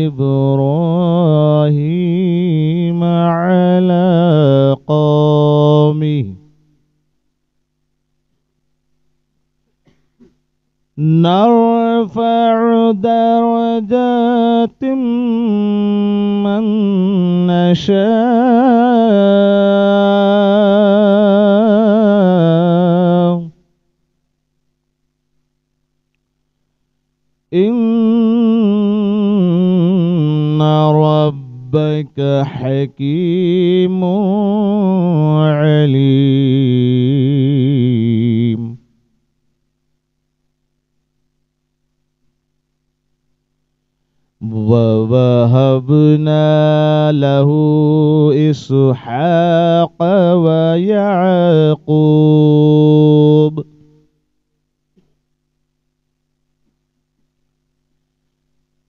إبراهيم على قومه نرفع درجات من نشاء إن ربك حكيم عليم. ووهبنا له إسحاق ويعقوب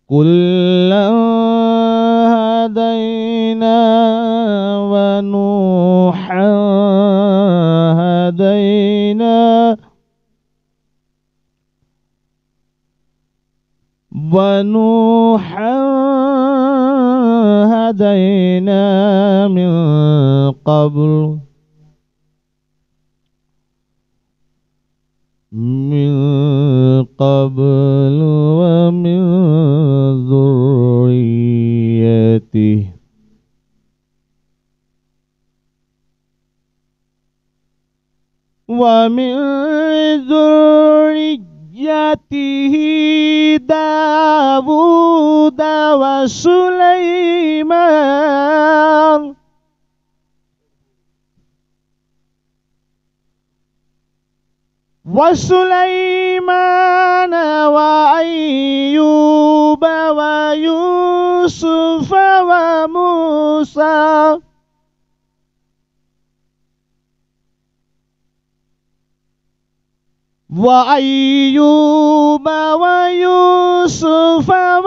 كلا هدينا ونوحا هدينا من قبل ومن ذريته داود وسليمان وأيوب ويوسف وموسى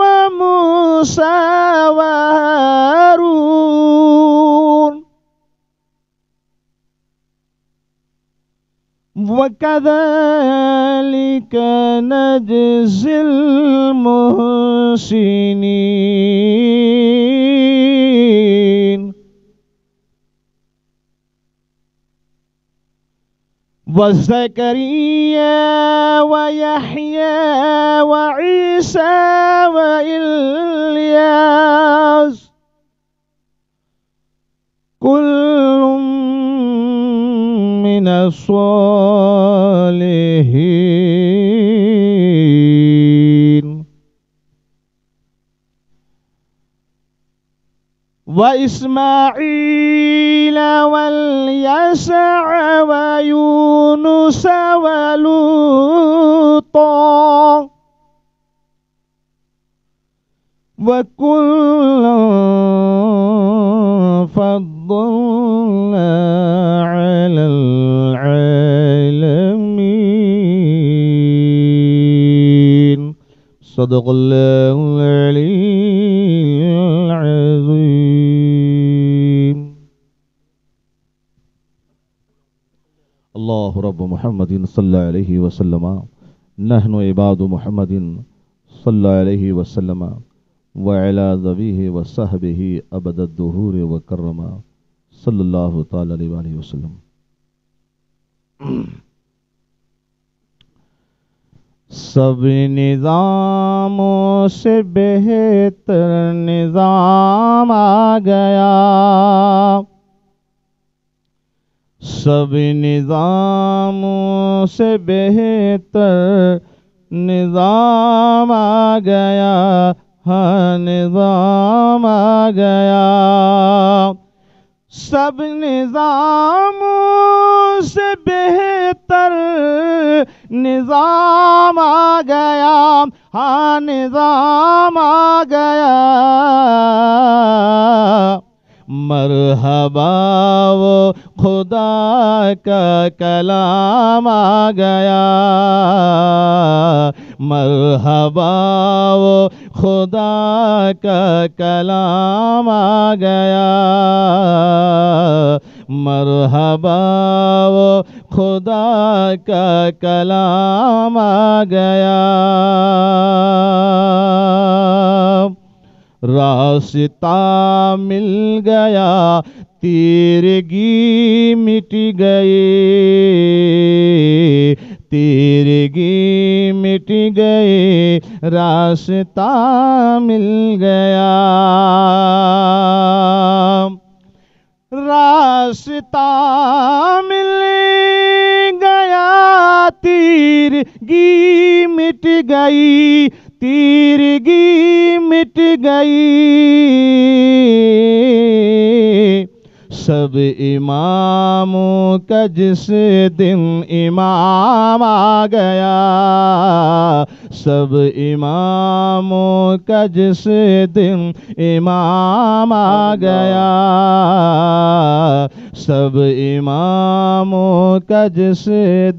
وموسى وهارون وكذلك نجزي المحسنين. وزكريا ويحيى وعيسى وإلياس كل من الصالحين. وإسماعيل واليسع ويونس ولوطا وكلا فضلنا على العالمين. صدق الله العلي العظيم. الله رب محمد صلى الله عليه وسلم نحن عباد محمد صلى الله عليه وسلم وعلى ذويه وصحبه أبد الدهور وكرم صلى الله تعالى عليه وسلم. سب نظاموں سے بہتر نظام آ گیا، سب نظاموں سے بہتر نظام آ گیا، ہاں نظام آ گیا. سب نظاموں سے بہتر نظام آ گیا، ہاں نظام آ گیا. مرحبا وہ خدا کا کلام آ گیا، مرحبا وہ خدا کا کلام آ گیا، مرحبا وہ خدا کا کلام آ گیا. راستہ مل گیا تیرگی مٹ گئی، تیرگی مٹ گئی، راستہ مل گیا، راستہ مل گیا، تیرگی مٹ گئی، تیرگی مٹ گئی، سب اماموں کا جس دن امام آ گیا، سب اماموں کا جس دن امام آ گیا، سب اماموں کا جس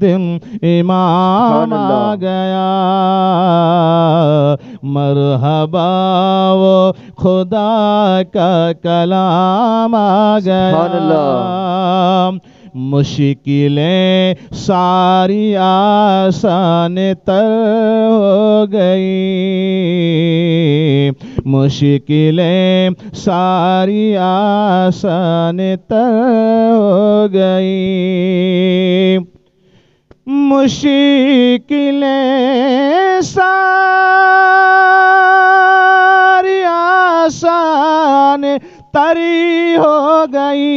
دن امام آ گیا، مرحبا وہ خدا کا کلام آ گیا، مشکلیں ساری آسان تر ہو گئی، مشکلیں ساری آسان تر ہو گئی، مشکلیں ساری آسان تری ہو گئی،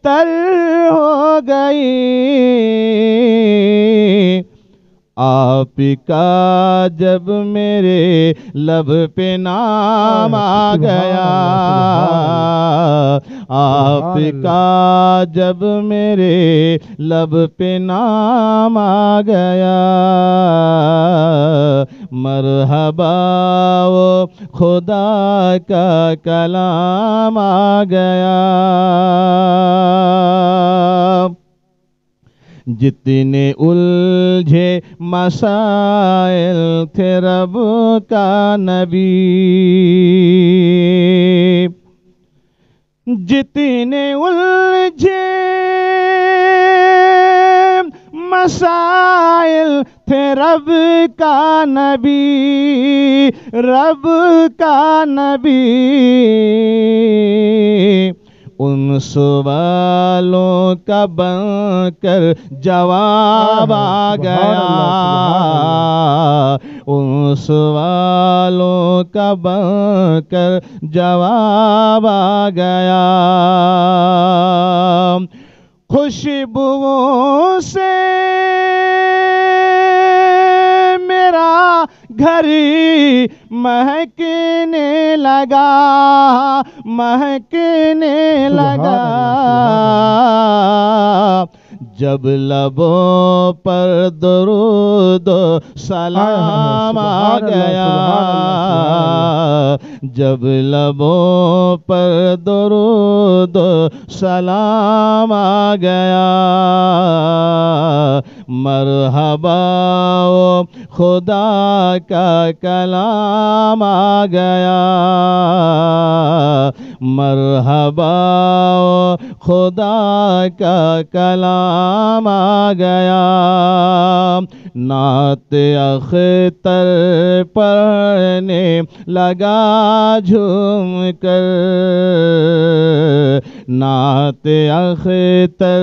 تر ہو گئی، آپ کا جب میرے لب پہ نام آ گیا، آپ کا جب میرے لب پہ نام آ گیا، مرحبا وہ خدا کا کلام آ گیا، جتنے الجھے مسائل تھے رب کا نبی، جتنے الجھے مسائل تھے رب کا نبی، رب کا نبی، ان سوالوں کا بن کر جواب آ گیا، ان سوالوں کا بن کر جواب آ گیا، خوشبوؤں سے میرا گھر مہکنے لگا، مہکنے لگا، جب لبوں پر درود و سلام آ گیا، جب لبوں پر درود و سلام آ گیا، مرحبا وہ خدا کا کلام آ گیا، مرحبا وہ خدا کا کلام آ گیا، نعت اختر پڑھنے لگا جھوم کر، نعت اختر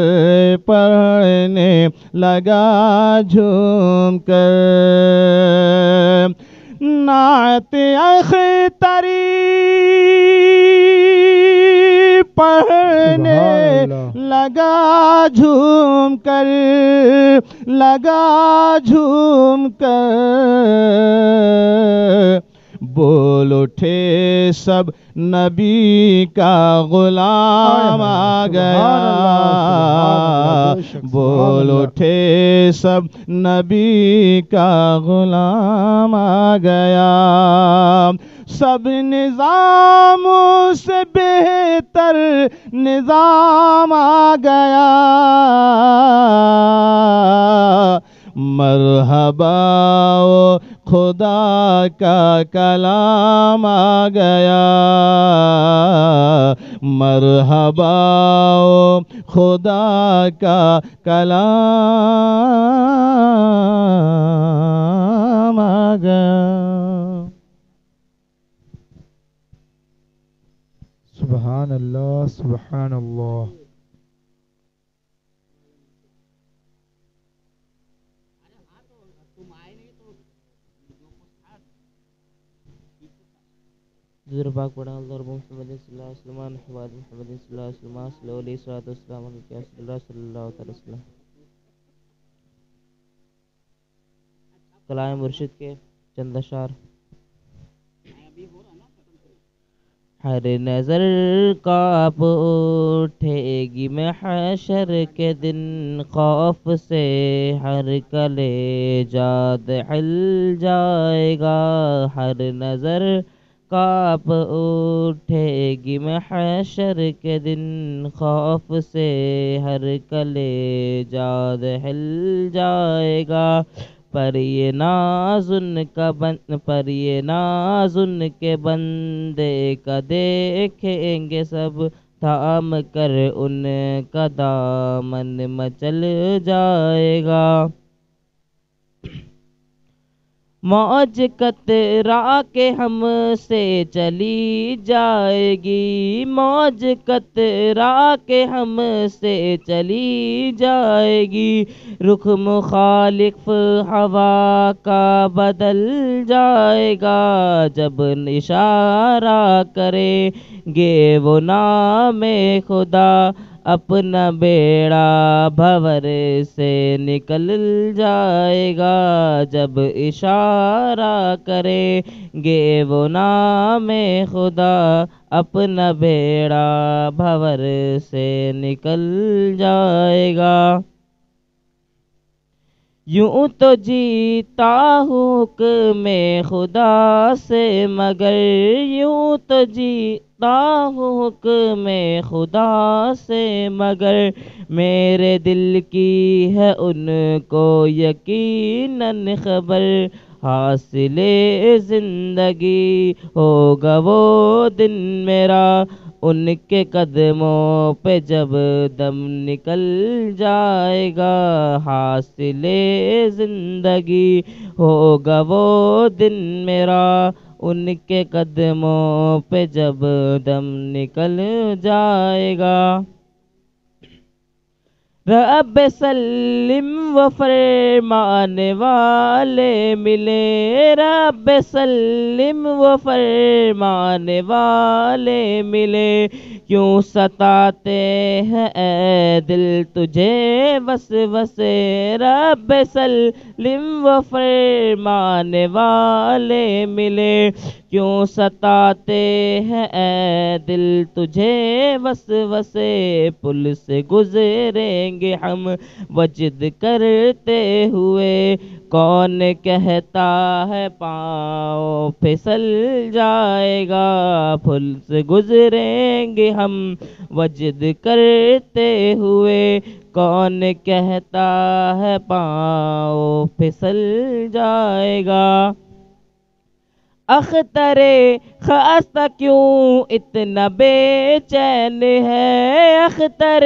پڑھنے لگا جھوم کر، نعت اختری پڑھنے لگا جھوم کر، لگا جھوم کر، بول اٹھے سب نبی کا غلام آ گیا، بول اٹھے سب نبی کا غلام آ گیا، سب نظاموں سے بہتر نظام آ گیا، مرحبا وہ خدا کا کلام آ گیا، مرحبا وہ خدا کا کلام آ گیا۔ سبحان اللہ سبحان اللہ. حضور پاک پڑھا اللہ رب محمد صلی اللہ علیہ وسلم نحواد محمد صلی اللہ علیہ وسلم صلی اللہ علیہ وسلم صلی اللہ علیہ وسلم. کلام مرشد کے چند اشعار. ہر نظر کانپ اٹھے گی محشر کے دن خوف سے ہر کلیجہ دہل جائے گا. ہر نظر کانپ اٹھے گی محشر کے دن خوف سے ہر کلیجہ دہل جائے گا. پر یہ ناز ان کے بندے کا دیکھیں گے سب تھام کر ان کا دامن مچل جائے گا. موج کترا کے ہم سے چلی جائے گی. موج کترا کے ہم سے چلی جائے گی. رخ مخالف ہوا کا بدل جائے گا. جب اشارہ کریں گے وہ نام خدا اپنا بیڑا بھور سے نکل جائے گا. جب اشارہ کریں گے وہ نام خدا اپنا بیڑا بھور سے نکل جائے گا. یوں تو جیتا ہوں حکم خدا سے مگر یوں تو جیتا ہوں حکم خدا سے مگر میرے دل کی ہے ان کو یقیناً خبر. حاصل زندگی ہوگا وہ دن میرا ان کے قدموں پہ جب دم نکل جائے گا. حاصل زندگی ہوگا وہ دن میرا ان کے قدموں پہ جب دم نکل جائے گا. رب سلم و فرمانے والے ملے. رب سلم و فرمانے والے ملے. کیوں ستاتے ہیں اے دل تجھے وسوسے. رب سلم و فرمانے والے ملے. کیوں ستاتے ہیں اے دل تجھے وسوسے. پل سے گزریں گے ہم وجد کرتے ہوئے. کون کہتا ہے پاؤں پھسل جائے گا. پل سے گزریں گے ہم وجد کرتے ہوئے. کون کہتا ہے پاؤں پھسل جائے گا. اختر خستہ کیوں اتنا بے چین ہے. اختر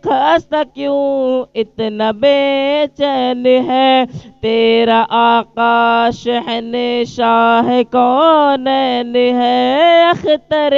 خستہ کیوں اتنا بے چین ہے. تیرا آقا شہنشاہ کونین ہے. اختر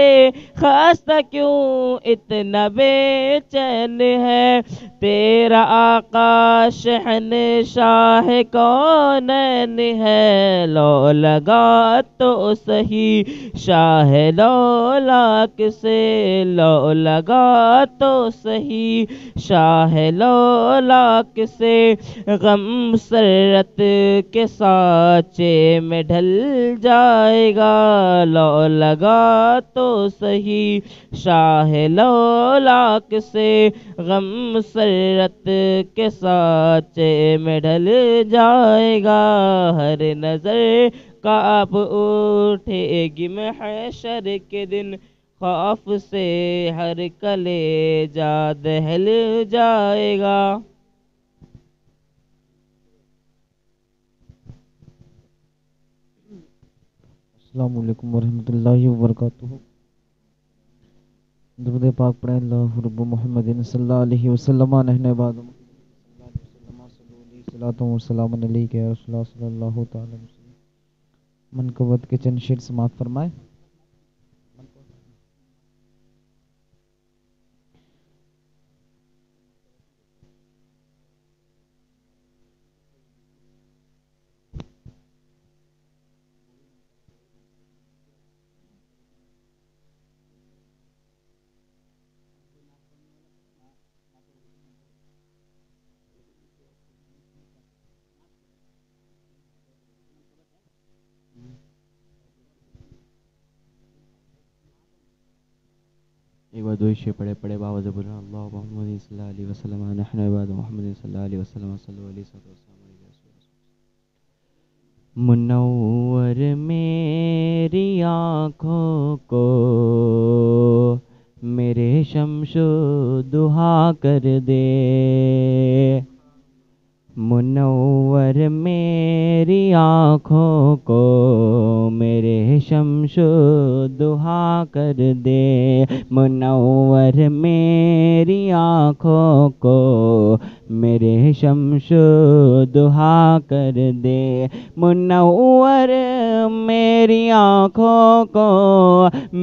خستہ کیوں اتنا بے چین ہے. تیرا آقا شہنشاہ کونین ہے. لو لگا تو سہی شاہ لولاک سے. لو لگا تو سہی شاہ لولاک سے. غم مسرت کے سانچے میں ڈھل جائے گا. لو لگا تو سہی شاہ لولاک سے. غم مسرت کے سانچے میں ڈھل جائے گا. ہر نظر کانپ اٹھے گی محشر کے دن خوف سے ہر کلیجہ دہل جائے گا. السلام علیکم ورحمۃ اللہ وبرکاتہ. درود پاک پڑھیں اللہ رب محمد صلی اللہ علیہ وسلم. نحن بعد صلاۃ و سلام علیک یا رسول اللہ صلی اللہ تعالی وسلم. منقبت کے چند شعر سماعت فرمائے. ایک بار دو عشے پڑھے باوض بولنا اللہ محمد صلی اللہ علیہ وسلم نحن عباد محمد صلی اللہ علیہ وسلم صلی اللہ علیہ وسلم. منور میری آنکھوں کو میرے شمس و دہا کر دے. منور میری آنکھوں کو میرے شمس و دہا کر دے. منور میری آنکھوں کو میرے شمس و دہا کر دے. منور میری آنکھوں کو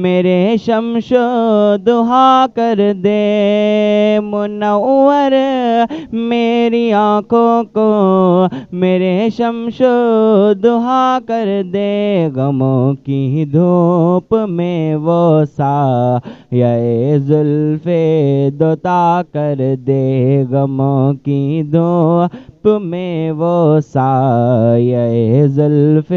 میرے شمس و دہا کر دے. منور میری آنکھوں کو میرے شمس و دہا کر دے. غموں کی دھوپ میں وہ سایہ زلف دوتا کر دے. غموں کی دھوپ میں وہ سایہ زلف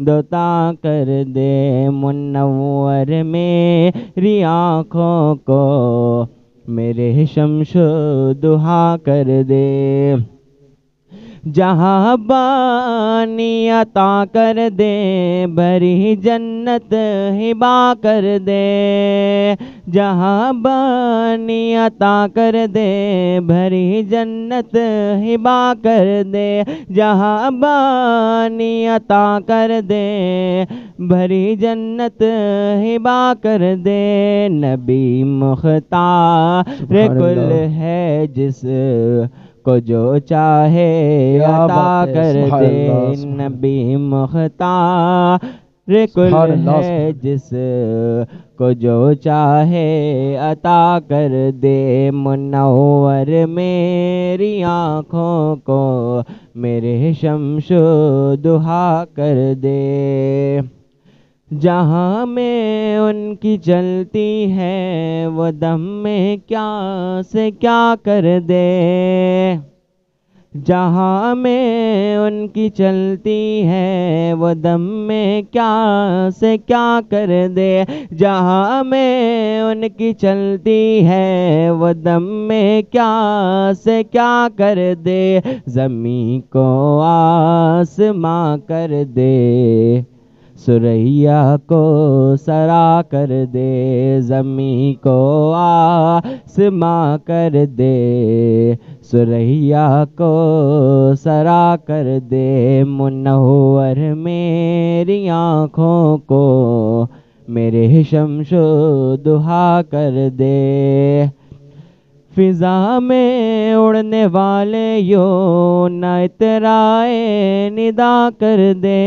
دوتا کر دے. منور میری آنکھوں کو میرے شمس و دہا کر دے. جہاں بانی عطا کر دے بھری جنت ہبا کر دے. جہاں بانی عطا کر دے بھری جنت ہبا کر دے. جہاں بانی عطا کر دے بھری جنت ہبا کر دے. نبی مختار کل ہے جس کو جو چاہے عطا کر دے. نبی مختار کل ہے جس کو جو چاہے عطا کر دے. منور میری آنکھوں کو میرے شمس و دہا کر دے. جہاں میں ان کی چلتی ہے وہ دم میں کیا سے کیا کر دے. جہاں میں ان کی چلتی ہے وہ دم میں کیا سے کیا کر دے. جہاں میں ان کی چلتی ہے وہ دم میں کیا سے کیا کر دے. زمین کو آسماں کر دے سریا کو سرا کر دے. زمین کو آسماں کر دے سریا کو سرا کر دے. منور میری آنکھوں کو میرے شمس و دہا کر دے. فضا میں اڑنے والے یوں نہ اترائے ندا کر دے.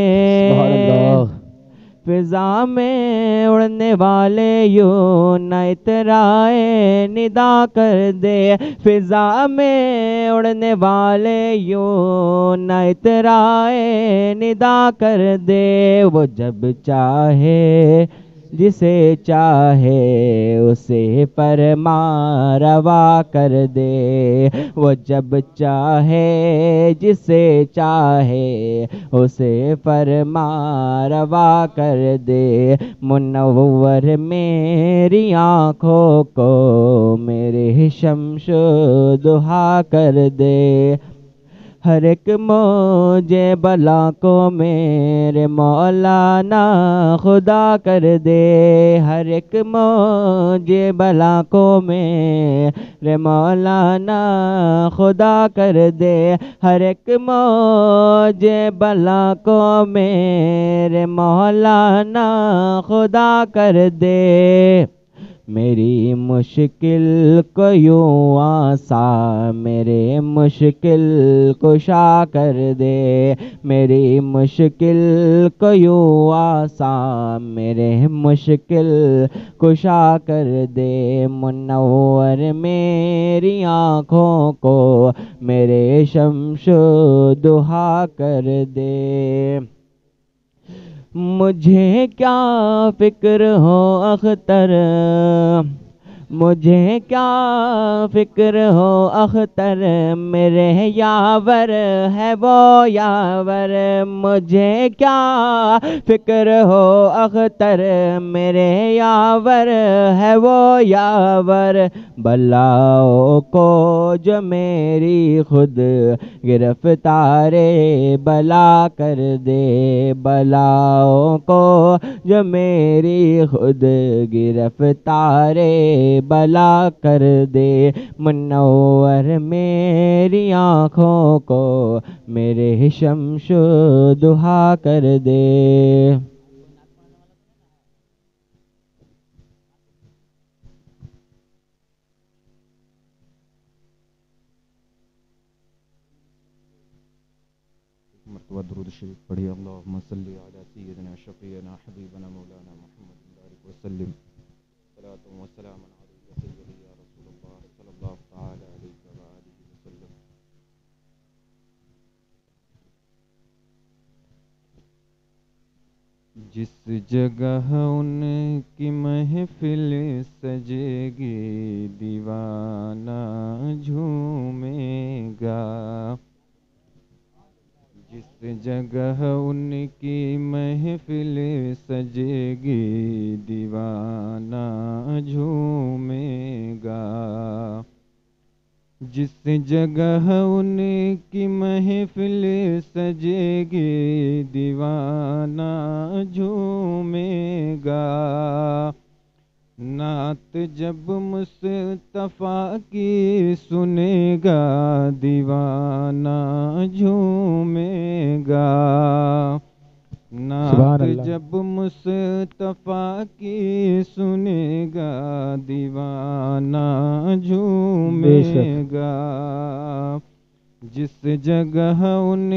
فضا میں اڑنے والے یوں نہ اترائے ندا کر دے. فضا میں اڑنے والے یوں نہ اترائے ندا کر دے. وہ جب چاہے جسے چاہے اسے فرماروا کر دے. وہ جب چاہے جسے چاہے اسے فرماروا کر دے. منور میری آنکھوں کو میرے شمس و دہا کر دے. ہر ایک موجے بلا کو میرے مولانا خدا کر دے. ہر ایک موجے بلا کو میرے مولانا خدا کر دے. ہر ایک موجے بلا کو میرے مولانا خدا کر دے. میری مشکل کو یوں آسان میرے مشکل کشا کر دے. میری مشکل کو یوں آسان میرے مشکل کشا کر دے. منور میری آنکھوں کو میرے شمس و دہا کر دے. مجھے کیا فکر ہو اختر مجھے کیا فکر ہو اختر میرے یاور ہے وہ یاور، مجھے کیا فکر ہو اختر میرے یاور ہے وہ یاور، بلاؤں کو جو میری خود گرفتار بلا کر دے، بلاؤں کو جو میری خود گرفتار بلا کر دے، منور میری آنکھوں کو میرے شمش دہا کر دے۔ مرتبہ درود شریف پڑھیے، اللہم صلی علی سیدنا شفیعنا حبیبنا مولانا محمد بارک وسلم، صلاۃ و سلام علیک سیدی یا رسول اللہ صلی اللہ تعالی علیہ وآلہ وسلم۔ جس جگہ ان کی محفل سجے گی دیوانہ جھومے گا، جس جگہ ان کی محفل سجے گی دیوانہ جھومے گا، جس جگہ ان کی محفل سجے گی دیوانہ جھومے گا، نعت جب مصطفیٰ کی سنے گا دیوانہ جھومے گا، نعت جب مصطفیٰ کی سنے گا دیوانہ جھومے گا، جس جگہ ان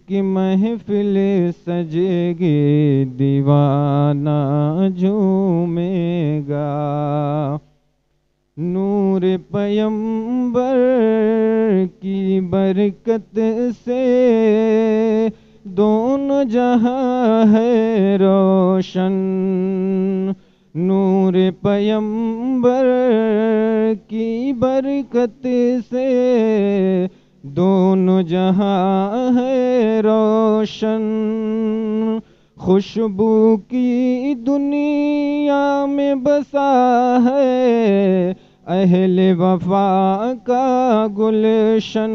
کی محفل سجے گی دیوانہ جھومے گا، نور پیمبر کی برکت سے دونوں جہاں ہے روشن، نور پیمبر کی برکت سے دونوں جہاں ہے روشن، خوشبو کی دنیا میں بسا ہے اہل وفا کا گلشن،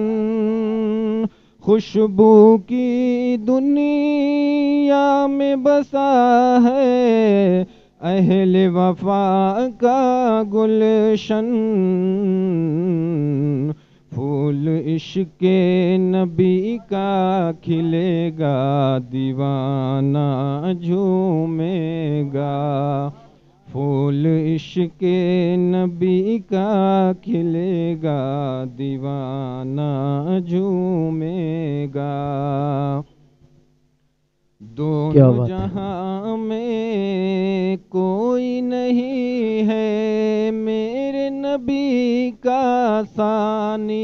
خوشبو کی دنیا میں بسا ہے اہل وفا کا گلشن، پھول عشق نبی کا کھلے گا دیوانہ جھومے گا، پھول عشق نبی کا کھلے گا دیوانہ جھومے گا، دونوں جہاں میں کوئی نہیں ہے میرے نبی کا ثانی،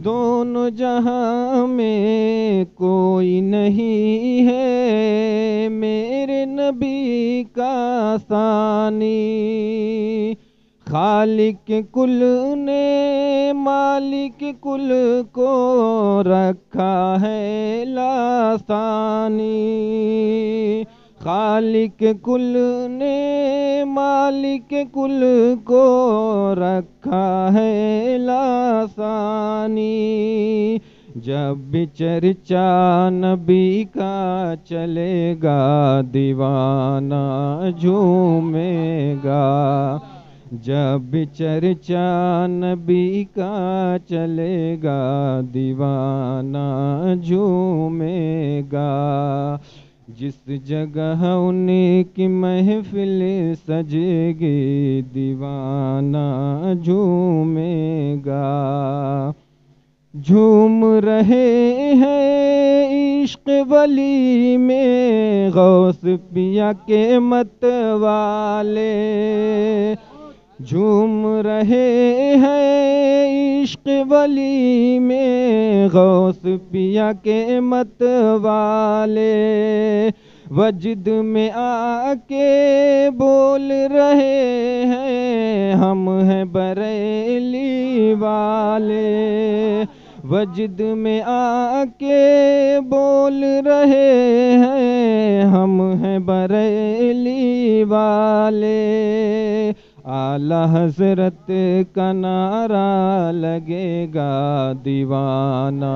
دونوں جہاں میں کوئی نہیں ہے میرے نبی کا ثانی، خالق کل نے مالک کل کو رکھا ہے لاسانی، خالق کل نے مالک کل کو رکھا ہے لاسانی، جب بھی چرچا نبی کا چلے گا دیوانہ جھومے گا، جب بھی چرچا نبی کا چلے گا دیوانہ جھومے گا، جس جگہ ان کی محفل سجے گی دیوانہ جھومے گا، جھوم رہے ہیں عشق ولی میں غوث پیا کے مت والے، جھوم رہے ہیں عشق ولی میں غوث پیا کے مت والے، وجد میں آ کے بول رہے ہیں ہم ہیں بریلی والے، وجد میں آ کے بول رہے ہیں ہم ہیں بریلی والے، اعلیٰ حضرت کا نعرہ لگے گا دیوانہ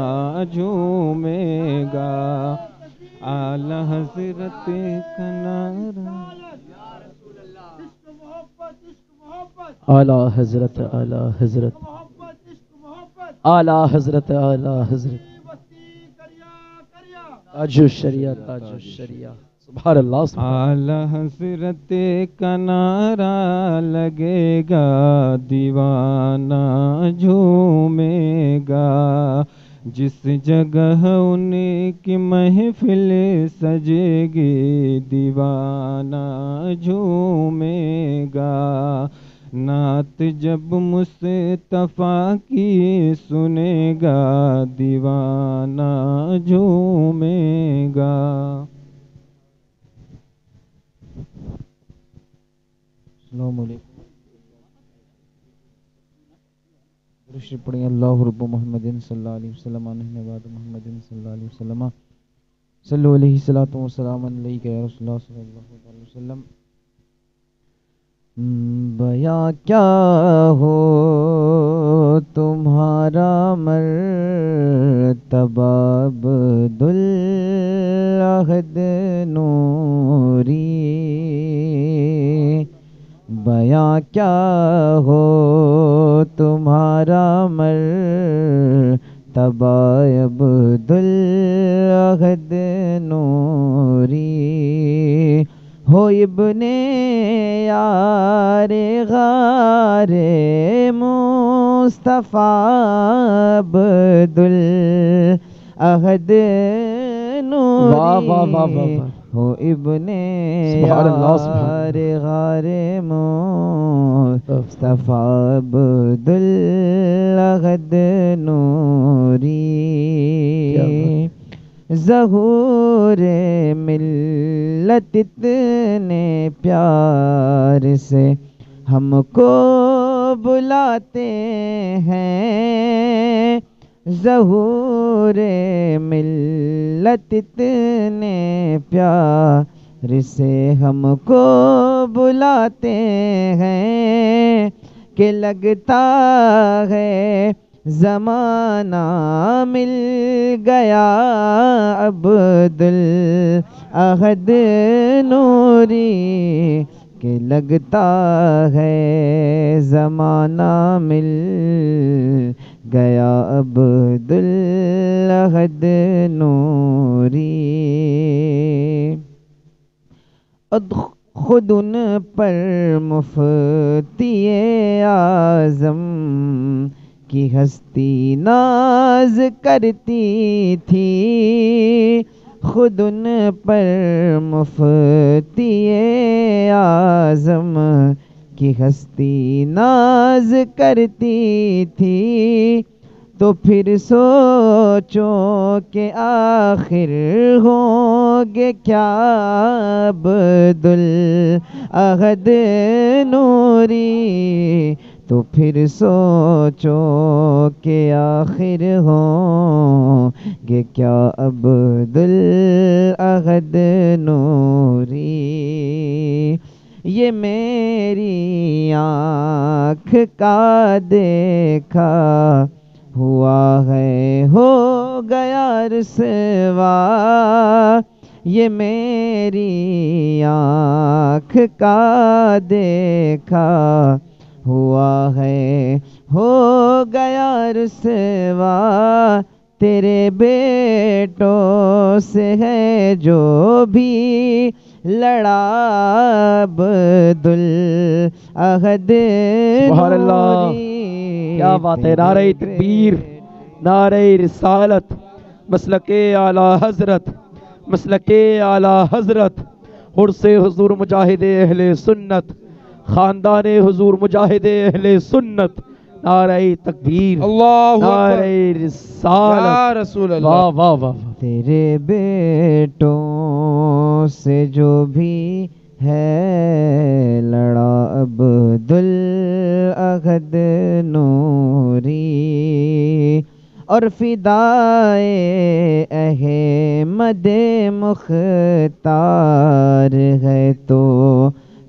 جھومے گا، اعلیٰ حضرت کا نعرہ، اعلیٰ حضرت، اعلیٰ حضرت، اعلیٰ حضرت، اعلیٰ حضرت، تاج الشریعہ، تاج الشریعہ، سبحان اللہ، اعلیٰ حضرت کا نعرہ لگے گا دیوانہ جھومے گا، جس جگہ ان کی محفل سجے گی دیوانہ جھومے گا، نعت جب مصطفیٰ کی سنے گا دیوانہ جھومے گا۔ السلام علیکم، درود پڑھیں اللہ رب محمد صلی اللہ علیہ وسلم، نحن بعد محمد صلی اللہ علیہ وسلم، صلو علیہ الصلوۃ والسلام علیک یا رسول اللہ صلی اللہ علیہ وسلم۔ بیاں کیا ہو تمہارا مرتبہ عبد الاحد نوری، بیاں کیا ہو تمہارا مرتبہ عبد الاحد نوری، ہو ابن یار غار مصطفیٰ عبد الاحد نوری، واہ واہ واہ واہ، ہو ابن سبحان اللہ، سبحان یار غار مصطفیٰ عبد الاحد نوری، ظہور ملت اتنے پیار سے ہم کو بلاتے ہیں، ظہور ملت اتنے پیار سے ہم کو بلاتے ہیں، کہ لگتا ہے زمانہ مل گیا عبد الاحد نوری، کہ لگتا ہے زمانہ مل گیا عبد الاحد نوری، خود ان پر مفتی اعظم کی ہستی ناز کرتی تھی، خود ان پر مفتی اعظم کی ہستی ناز کرتی تھی، تو پھر سوچو کہ آخر ہوں گے کیا عبد الاحد نوری، تو پھر سوچو کہ آخر ہوں گے کیا عبد الاحد نوری، یہ میری آنکھ کا دیکھا ہوا ہے ہو گیا رسوا، یہ میری آنکھ کا دیکھا ہوا ہے ہو گیا رسوا، تیرے بیٹوں سے ہے جو بھی لڑا عبد الاحد سبحان اللہ، کیا بات ہے، نعرہ تکبیر، نعرہ رسالت، مسلک اعلیٰ حضرت، مسلک اعلیٰ حضرت، عرص حضور مجاہد اہل سنت، خاندان حضور مجاہد اہل سنت، نعرہ تکبیر، اللہ اکبر نعرہ یا رسالت، رسول اللہ. واہ واہ واہ واہ. تیرے بیٹوں سے جو بھی ہے لڑا عبدالاحد نوری، اور فدائے احمد مختار ہے تو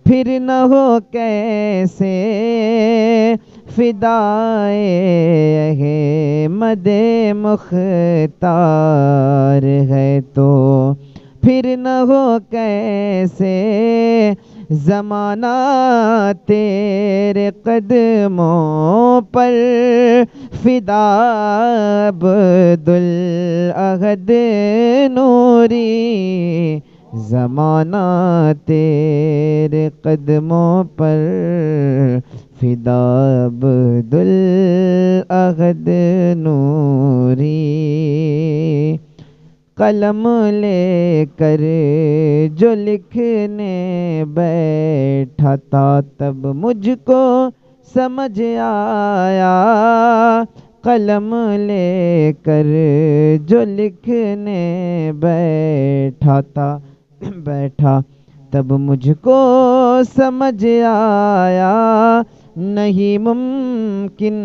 پھر نہ ہو کیسے، فدائے احمد مختار ہے تو پھر نہ ہو کیسے، زمانہ تیرے قدموں پر فدا عبدالاحد نوری، زمانہ تیرے قدموں پر فدا عبدالاحد نوری. قلم لے کر جو لکھنے بیٹھا تھا تب مجھ کو سمجھ آیا، قلم لے کر جو لکھنے بیٹھا تب مجھ کو سمجھ آیا، نہیں ممکن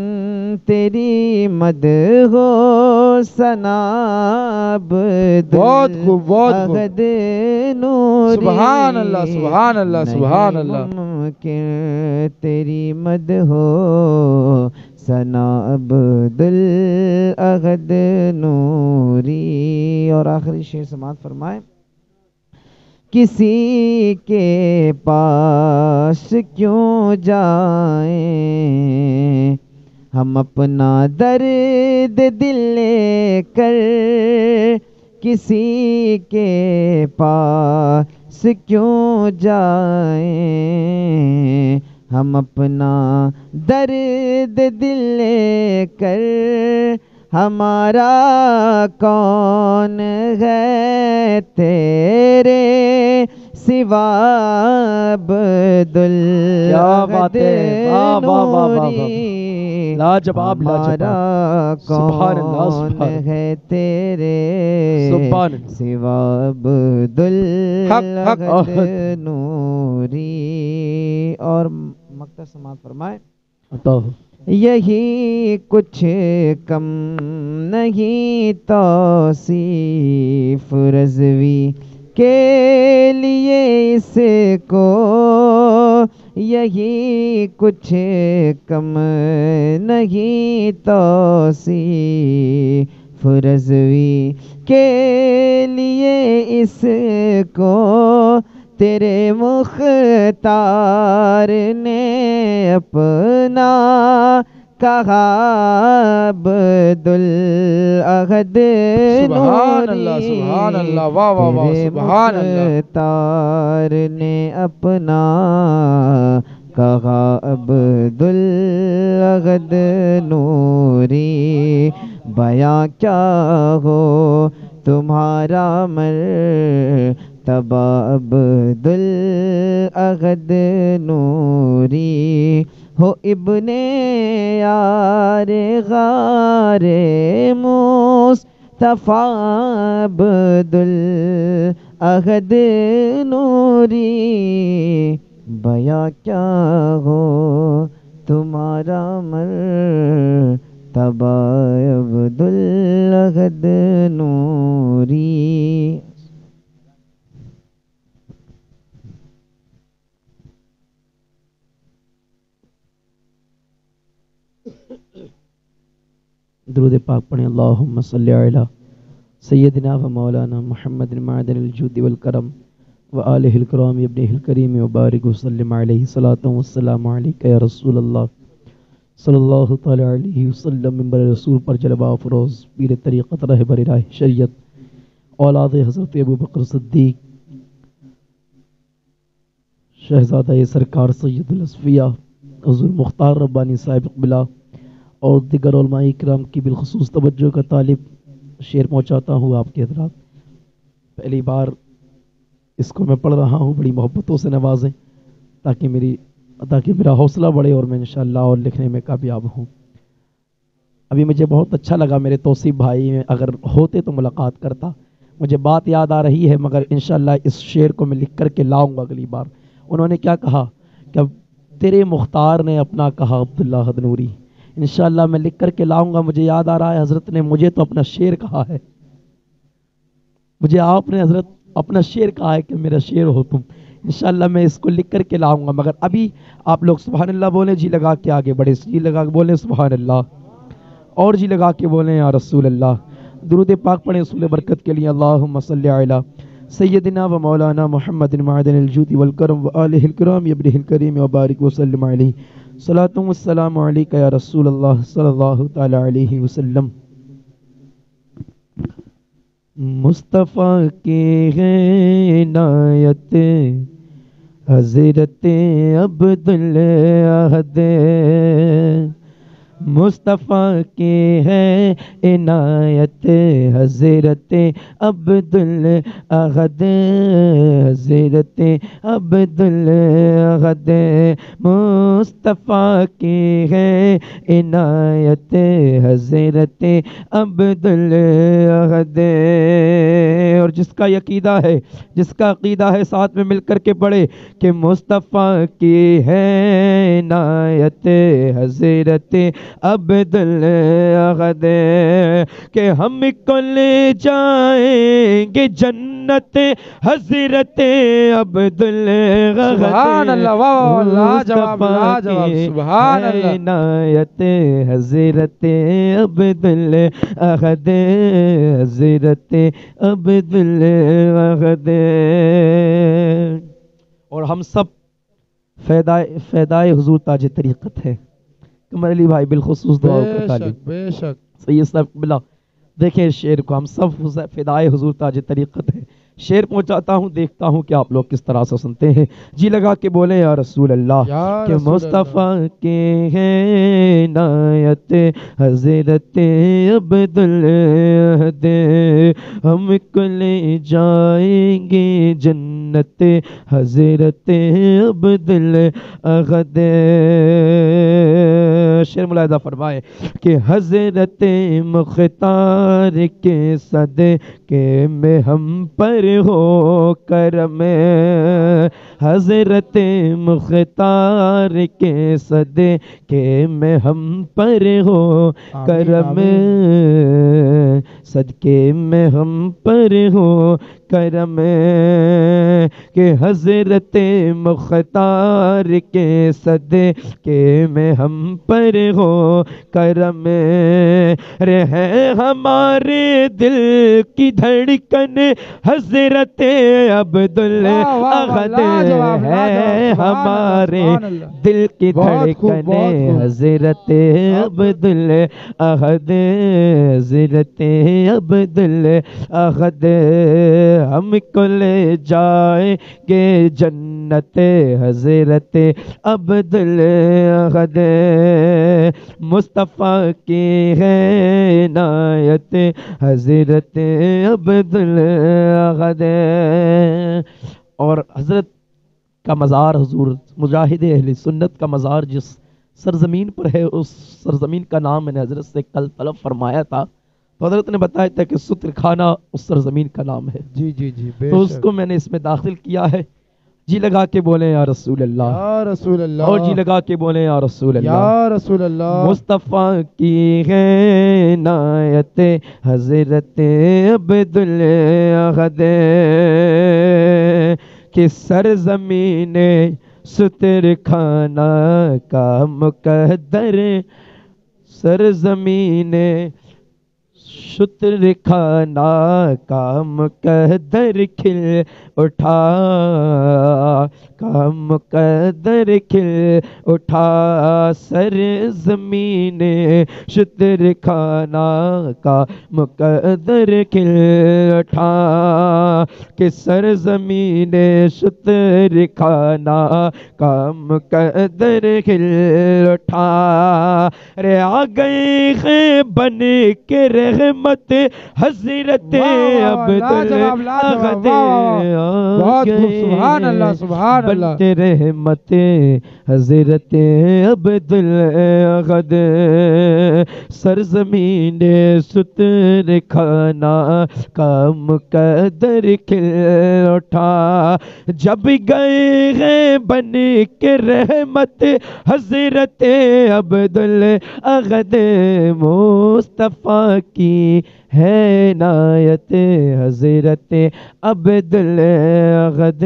تیری مدح ہو ثنا بہت خوب بہت خوب. عبدالاحد نوری، سبحان اللہ سبحان اللہ سبحان اللہ. نہیں ممکن تیری مدح ہو ثنا عبدالاحد نوری. اور آخری شعر سماعت فرمائے. کسی کے پاس کیوں جائیں ہم اپنا درد دل لے کر، کسی کے پاس کیوں جائیں ہم اپنا درد دل لے کر، ہمارا کون ہے تیرے سوا عبدالاحد نوری، لاجواب ہمارا سبحان اللہ کون سبحان ہے تیرے سبحان اللہ. سوا عبدالاحد نوری. اور مقطع سماعت فرمائے. عطا ہو. یہی کچھ کم نہیں توصیف رضوی کے لیے اس کو، یہی کچھ کم نہیں توصیف رضوی کے لیے اس کو، تیرے مختار نے اپنا کہا عبدالاحد سبحان اللہ سبحان اللہ واہ واہ واہ سبحان اللہ. مختار نے اپنا کہا عبدالاحد نوری، بیاں کیا ہو تمہارا مرتبہ عبدالاحد نوری، ہو ابن یار غار مصطفیٰ عبدالاحد نوری، بیاں کیا ہو تمہارا مرتبہ عبدالاحد نوری. درود پاک پڑھیں. اللہم صلی علی سیدنا و مولانا محمد معدن الجود والکرم و آلہ الکرام ابنہ الکریم وبارک وسلم علیہ صلاۃ والسلام علیک یا رسول اللہ صلی اللہ تعالی علیہ وسلم. منبر رسول پر جلوہ افروز پیر طریقت رہبر راہ شریعت اولاد حضرت ابو بکر صدیق شہزادہ سرکار سید الاصفیاء حضور مختار ربانی صاحب اقبلہ اور دیگر علماء اکرام کی بالخصوص توجہ کا طالب شعر پہنچاتا ہوں آپ کے حضرات. پہلی بار اس کو میں پڑھ رہا ہوں، بڑی محبتوں سے نوازیں تاکہ میری تاکہ میرا حوصلہ بڑھے اور میں انشاءاللہ اور لکھنے میں کامیاب ہوں۔ ابھی مجھے بہت اچھا لگا، میرے توصیف بھائی اگر ہوتے تو ملاقات کرتا، مجھے بات یاد آ رہی ہے، مگر انشاءاللہ اس شعر کو میں لکھ کر کے لاؤں گا اگلی بار۔ انہوں نے کیا کہا کہ تیرے مختار نے اپنا کہا عبداللہ حدنوری، انشاءاللہ میں لکھ کر کے لاؤں گا۔ مجھے یاد آ رہا ہے حضرت نے مجھے تو اپنا شعر کہا ہے، مجھے آپ نے حضرت اپنا شعر کہا ہے کہ میرا شعر ہو تم، انشاءاللہ میں اس کو لکھ کر کے لاؤں گا۔ مگر ابھی آپ لوگ سبحان اللہ بولیں، جی لگا کے آگے بڑھے، جی لگا کے بولیں سبحان اللہ، اور جی لگا کے بولیں یا رسول اللہ۔ درود پاک پڑھیں رسول برکت کے لیے، اللہم صلی علی سیدنا و مولانا محمد معدن الجود والکرم و آلہ الکرام ابنہ الکریم و بارک وسلم علیہ، صلاۃ والسلام علیک یا رسول اللہ صلی اللہ تعالی علیہ وسلم۔ مصطفیٰ کی ہے عنایت حضرت عبدالاحد، مصطفیٰ کی ہے عنایت حضرت عبدالاحد، حضرت عبدالاحد، مصطفیٰ کی ہے عنایت حضرت عبدالاحد۔ اور جس کا عقیدہ ہے، جس کا عقیدہ ہے ساتھ میں مل کر کے پڑھے کہ مصطفیٰ کی ہے عنایت حضرت عبدالاحد، کہ ہم کو لے جائیں گے جنت حضرت عبدالاحد، سبحان اللہ، واہ واہ، لاجواب لاجواب، سبحان اللہ، عنایت حضرت عبدالاحد، حضرت عبدالاحد۔ اور ہم سب فیدائے حضور تاج طریقت ہے۔ قمر علی بھائی بالخصوص دعا بے تعلیم، شک بے شک، سید صاحب بلا دیکھیں شعر کو، ہم سب فدائے حضور تاج طریقت ہے۔ شعر پہنچاتا ہوں، دیکھتا ہوں کہ آپ لوگ کس طرح سے سنتے ہیں۔ جی لگا کے بولیں یا رسول اللہ، یا کہ رسول مصطفیٰ کے ہیں عنایت حضرت عبدالاحد، ہم کو لے جائیں گے جنت حضرت عبدالاحد۔ شعر ملاحظہ فرمائے کہ حضرت مختار کے صدقے میں ہم پر ہو کرم، حضرت مختار کے صدقے میں ہم پر ہو کرم، صدقے میں ہم پر ہو کرم، کہ حضرت مختار کے صدقے میں ہم پر ہو کرم، رہے ہمارے دل کی دھڑکن حضرت عبدالاحد، ہے ہمارے دل کی دھڑکن حضرت عبدالاحد، حضرت عبدالاحد، ہم کو لے جائیں گے جنت حضرت عبدالاحد، مصطفیٰ کی ہے عنایت حضرت عبدالاحد۔ اور حضرت کا مزار، حضور مجاہد اہل سنت کا مزار جس سرزمین پر ہے، اس سرزمین کا نام میں نے حضرت سے کل طلب فرمایا تھا، تو حضرت نے بتایا تھا کہ ستر خانہ اس سرزمین کا نام ہے، جی جی جی، تو اس کو میں نے اس میں داخل کیا ہے۔ جی لگا کے بولیں یا رسول اللہ، یا رسول اللہ، اور جی لگا کے بولیں یا رسول اللہ، یا رسول اللہ، مصطفیٰ کی ہے عنایت حضرت عبدالاحد، کہ سرزمین ستر خانہ کا مقدر، سرزمین ستر خانہ کا مقدر کھل اٹھا، کا مقدر کھل اٹھا، سرزمین ستر خانہ کا مقدر کھل اٹھا، کہ سرزمین ستر خانہ کا مقدر کھل اٹھا، رے آ گئے ہیں بن کے رہ رحمت حضرت عبدالعہد بہت خوب، سبحان اللہ سبحان اللہ. بنتے رحمت حضرت عبدالعہد سرزمین ستر کھانا کا مقدر کھل اٹھا. جب گئے ہیں بن کے رحمت حضرت عبدالعہد مصطفیٰ کی ہے عنایت حضرت عبدالعہد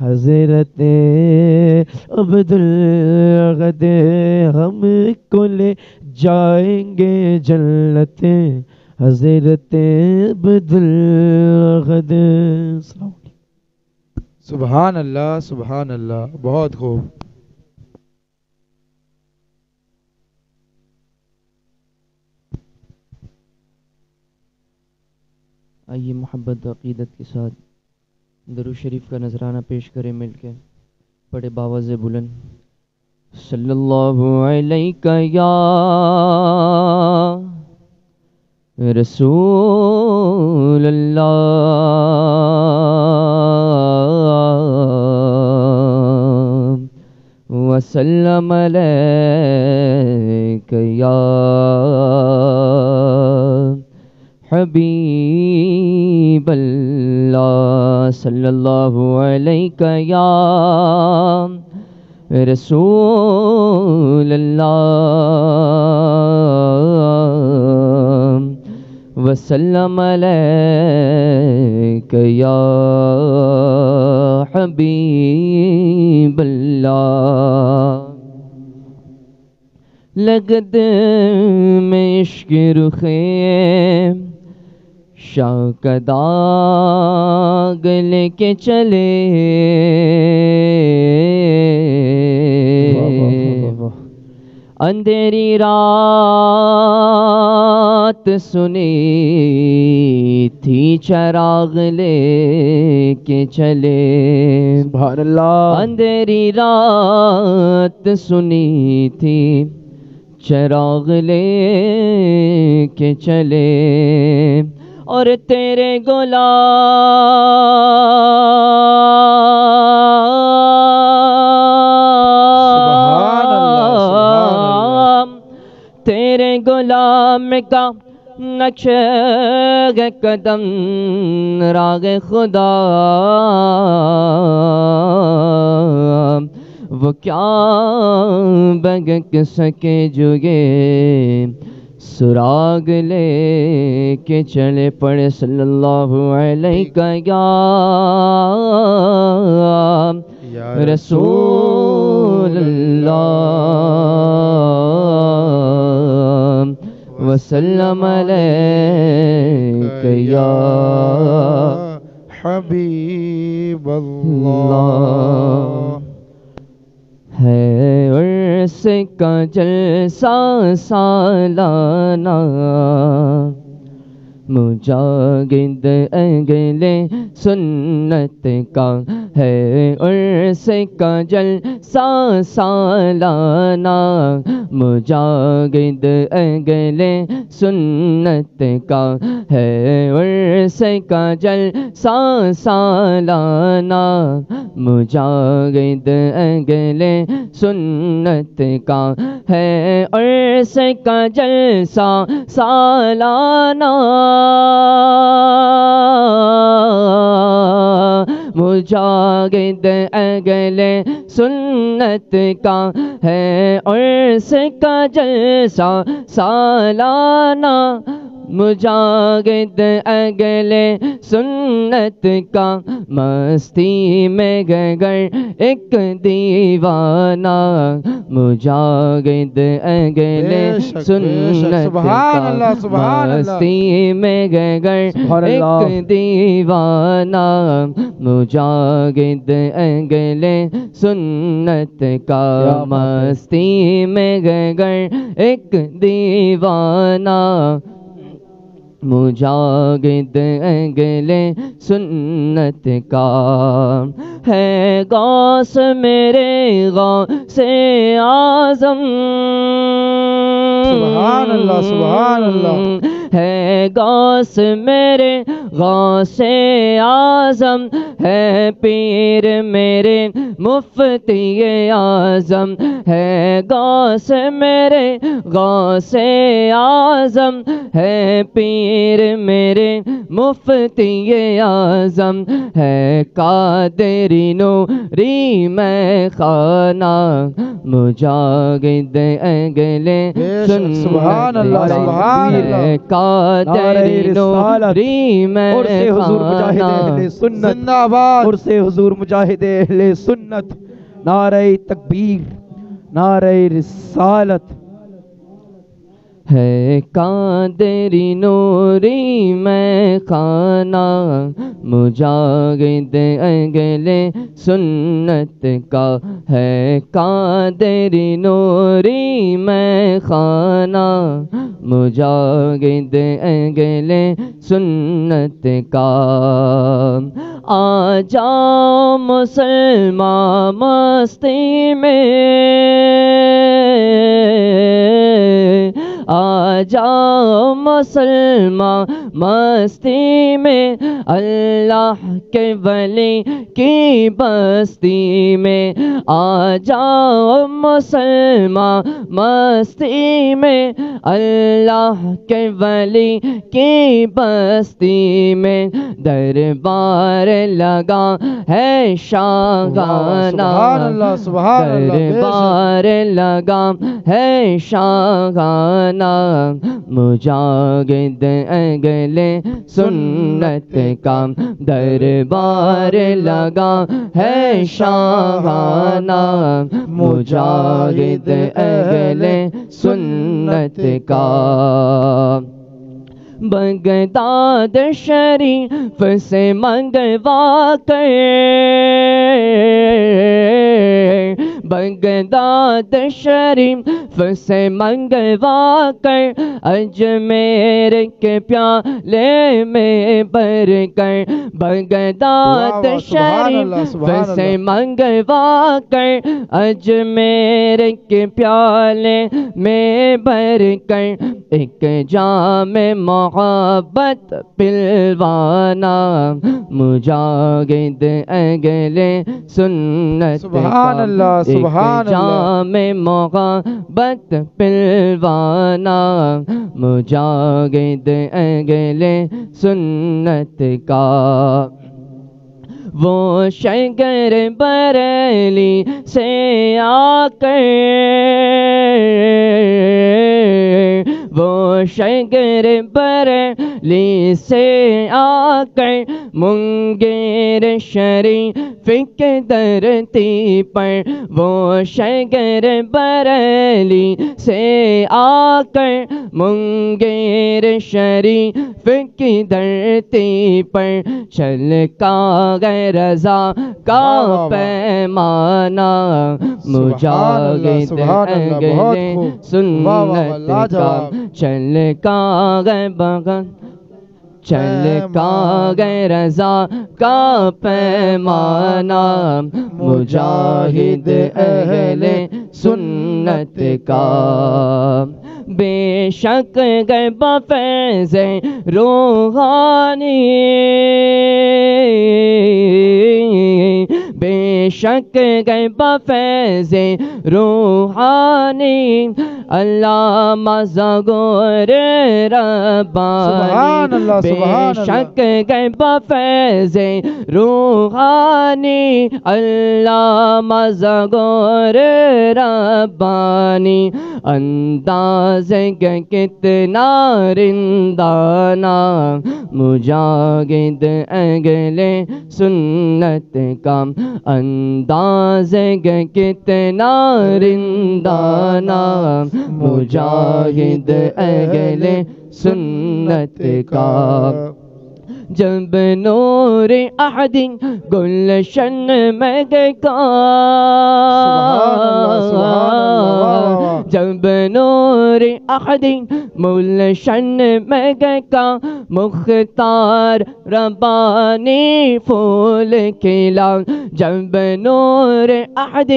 حضرت عبدالعہد ہم کو لے جائیں گے جنت حضرت عبدالعہد. سبحان اللہ سبحان اللہ. بہت خوب. آئیے محبت و عقیدت کے ساتھ درود شریف کا نذرانہ پیش کریں مل کے. پڑھے باواز بلند. صلی اللہ علیہ یا رسول اللہ وسلم علیک یا حبیب اللہ. صلی اللہ علیہ یا رسول اللہ وسلم علیک یا حبیب اللہ. لگد میں عشق رخے شاہ کا داغ لے کے چلے اندھیری رات سنی تھی چراغ لے کے چلے. سبحان اللہ. اندھیری رات سنی تھی چراغ لے کے چلے اور تیرے غلام تیرے غلام کا نقش قدم راگ خدا وہ کیا بگ سکے جگے سراغ لے کے چلے. پڑے صلی اللہ علیہ یا رسول اللہ وسلم علیک یا حبیب اللہ. ہے عرس کا جلسہ سالانہ مجاہد اگلے سنت کا ہے عرس کا جلسہ سالانہ مجاہد اگلے سنت کا ہے عرس کا جلسہ سالانہ مجاہد اگلے سنت کا ہے عرس کا جلسہ سالانہ مجاہد اگلے سنت کا ہے عرس کا جلسہ سالانہ مجاہد اگلے سنت کا مستی میں گگر ایک دیوانہ مجاہد اگلے سنت کا مستی میں گگر ایک دیوانہ مجاہد اگلے سنت کا مستی میں گگر ایک دیوانہ مجاہد اگلے سنت کا ہے غوث میرے غوث اعظم سبحان اللہ سبحان اللہ ہے غوث میرے غوث اعظم، ہے پیر میرے مفتی اعظم، ہے غوث میرے غوث اعظم، ہے پیر میرے مفتی اعظم، ہے قادری نوری میں خانہ مجاہد اگلے سبحان اللہ سبحان اللہ قادری نوری میں خانہ زندہ آباد عرص حضور مجاہد اہل سنت، نعرہ تکبیر، نعرہ رسالت. ہے قادری نوری میں خانہ مجاہد اگلے سنت کا، ہے قادری نوری میں خانہ مجاہد اگلے سنت کا. آ جاؤ مسلمان مستی میں، آ جاؤ مسلمان مستی میں، اللہ کے ولی کی بستی میں، آ جاؤ مسلمان مستی میں، اللہ کے ولی کی بستی میں، دربار لگا ہے شاہانہ، سبحان اللہ سبحان اللہ دربار لگا ہے شاہانہ، مجاہد اگلے سنت کا، دربار لگا ہے شاہانہ مجاہد اگلے سنت کا. بغداد شریف سے منگوا کر، بغداد شریف سے منگوا کر، اجمیر کے پیالے میں بھر کر، بغداد شریف سے منگوا کر، اجمیر کے پیالے میں بھر کر، ایک جام محبت پلوانا مجاہد اگلے سنت سبحان اللہ سبحان اللہ، جام محبت پلوانا مجاہد اگلے سنت کا. وہ شنکر بریلی سے آ کر، وہ شنکر بریلی سے آ کر، منگیر شریف کے دھرتی پر، وہ شنکر بریلی سے آ کر، منگیر شریف کی دھرتی پر، چھلکا گئے رضا کا پیمانہ مجاہد اگلے سنت کا، چھلکا گئے بغن، چھلکا گئے رضا کا پیمانہ مجاہد اگلے سنت کا. بے شک گئے بفیض روحانی، بے شک گئے بفیض روحانی، علامہ ظہور ربانی، بے شک گئے بفیض روحانی، علامہ ظہور ربانی. انداز کتنا رندانہ مجاہد اگلے سنت کا، انداز کتنا رندانہ مجاہد اگلے سنت کا. جب نور احد گلشن میں گا جب نور احد گلشن میں گا مختار ربانی پھول کھلا جب نور احد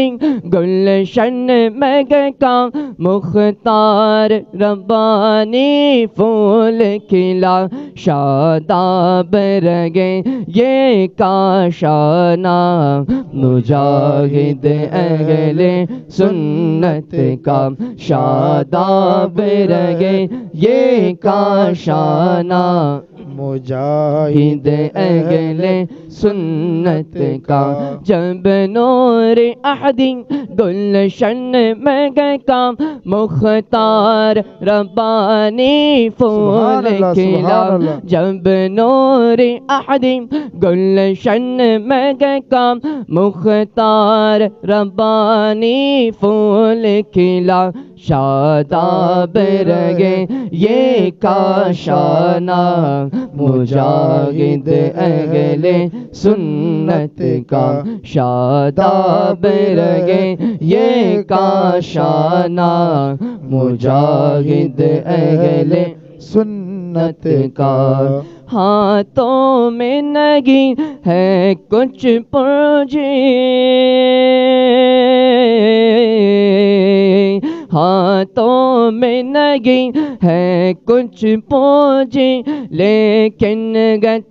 گلشن میں گا مختار ربانی پھول کھلا شاداب رگے یہ کاشانہ مجاہد اہل سنت کا شاداب رگے یہ کاشانہ مجاہد اہل سنت کا جب نور احد گلشن میں گا مختار ربانی پھول کھلا جب نور احد گلشن میں گا مختار ربانی پھول کھلا شاداب رگے یہ کاشانہ مجاہد اہل سنت کا شاداب رگے یہ کاشانہ مجاہد اہل سنت کا ہاتھوں میں نہیں ہے کچھ پونجی ہاتھوں میں نہیں ہے کچھ پونجی لیکن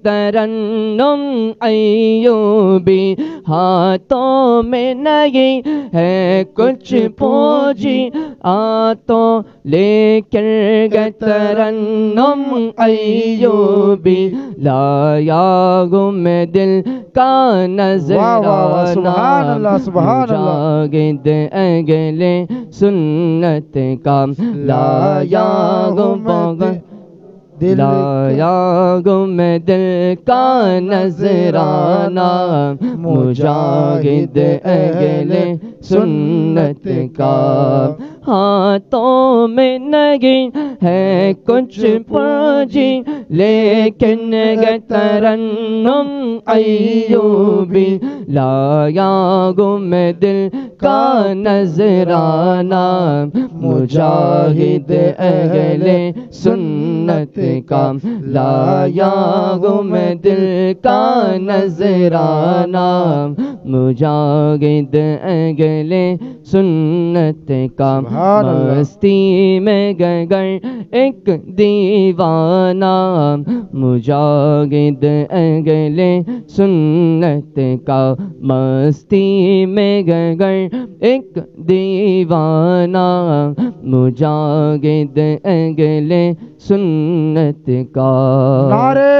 ترنم ایوبی ہاتھوں میں نہیں ہے کچھ پونجی ہاتھوں لیکن ترنم ایوبی لایا گم دل کا نظرانہ مجاہد اہل سنت کا لایا گم دل کا نظرانہ مجاہد اہل سنت کا ہاتھوں میں نہیں ہے کچھ پونجی لیکن ترنم ایوبی لایا گم دل کا نظرانہ مجاہد اہل سنت کا لایا گم دل کا نظرانہ مجاہد اہل سنت کا مستی میں گگر ایک دیوانہ مجاہد اہل سنت کا مستی میں گگر ایک دیوانہ مجاہد اہل سنت کا نعرہ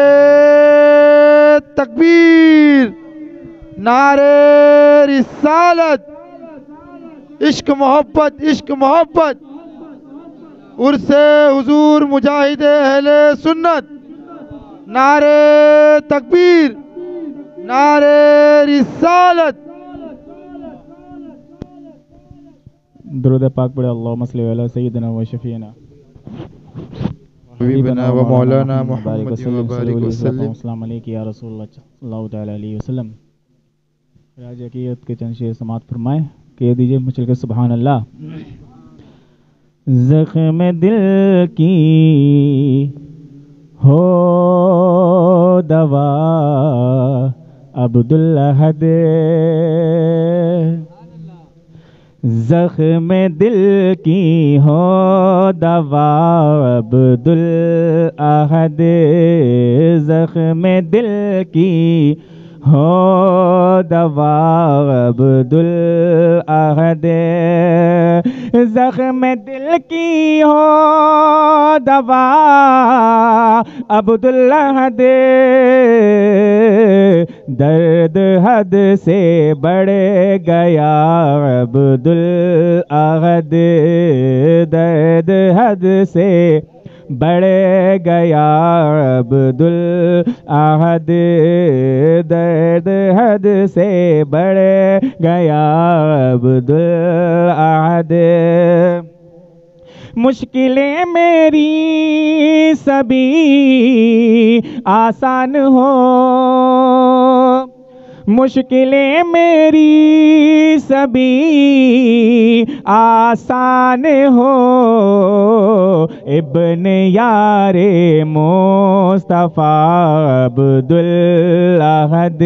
تکبیر نعرہ رسالت عشق محبت عرس حضور مجاہد اہل سنت نعرہ تکبیر نعرہ رسالت درود پاک پڑھے اللہم صلی علی سیدنا و شفیعنا حبیبنا و مولانا محمد وبارک وسلم السلام علیکم یا رسول اللہ صلی اللہ تعالی علیہ وسلم راج عقیدت کے چند شعر سماعت فرمائیں کہہ دیجئے مچل کے سبحان اللہ زخم دل کی ہو دوا عبدالحد زخم دل کی ہو دوا عبدالحد زخم دل کی ہو دوا عبدالحد زخم دل کی ہو دوا عبدالحد درد حد سے بڑھ گیا عبدالحد درد حد سے بڑھ گیا عبدالحد درد حد سے بڑھ گیا عبدالحد مشکلیں میری سبھی آسان ہو، مشکلیں میری سبھی آسان ہو، ابن یار مصطفیٰ عبدالاحد،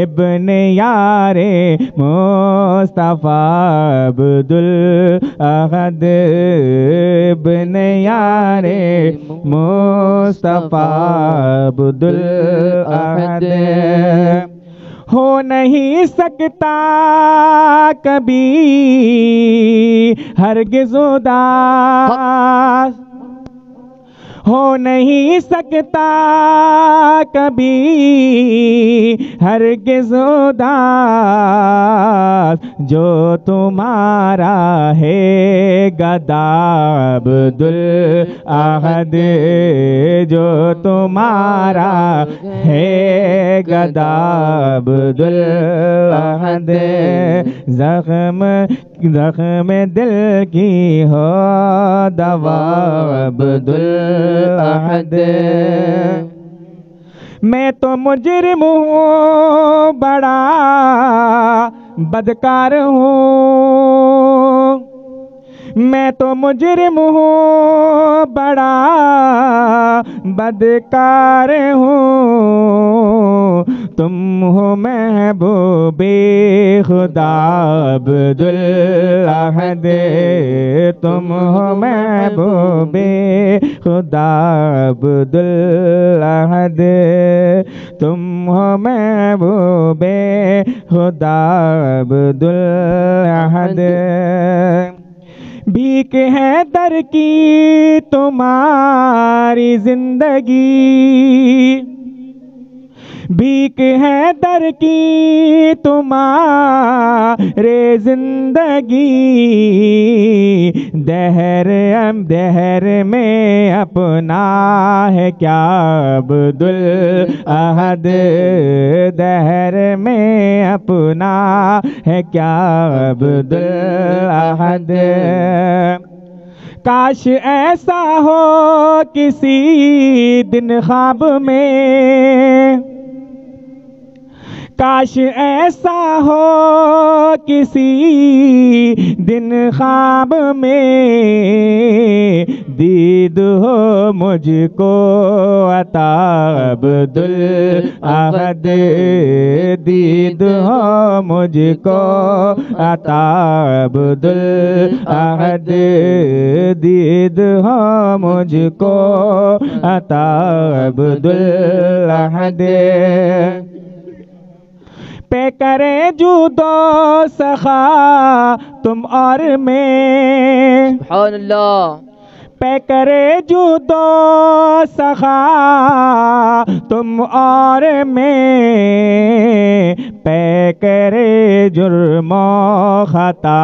ابن یار مصطفیٰ عبدالاحد، ابن یار مصطفیٰ عبدالاحد، ہو نہیں سکتا کبھی ہرگز اداس، ہو نہیں سکتا کبھی ہرگز اداس، جو تمہارا ہے گدا عبدالاحد، جو تمہارا ہے گدا عبدالاحد، زخم زخم دل کی ہو دوا عبدالاحد، میں تو مجرم ہوں بڑا بدکار ہوں، میں تو مجرم ہوں بڑا بدکار ہوں، تم ہو محبوب خدا عبدالاحد، تم ہو محبوب خدا عبدالاحد، تم ہو محبوب خدا عبدالاحد، بھیک ہے در کی تمہاری زندگی، بھیک ہے در کی تمہارے زندگی، دہر میں اپنا ہے کیا عبدالاحد، دہر میں اپنا ہے کیا عبدالاحد، کاش ایسا ہو کسی دن خواب میں، کاش ایسا ہو کسی دن خواب میں، دید ہو مجھ کو عطا عبدالاحد، دید ہو مجھ کو عطا عبدالاحد، دید ہو مجھ کو عطا عبدالاحد، پہ کرے جود و سخا تم اور میں، سبحان اللہ، پہ کرے جود و سخا تم اور میں، پہ کرے جرم و خطا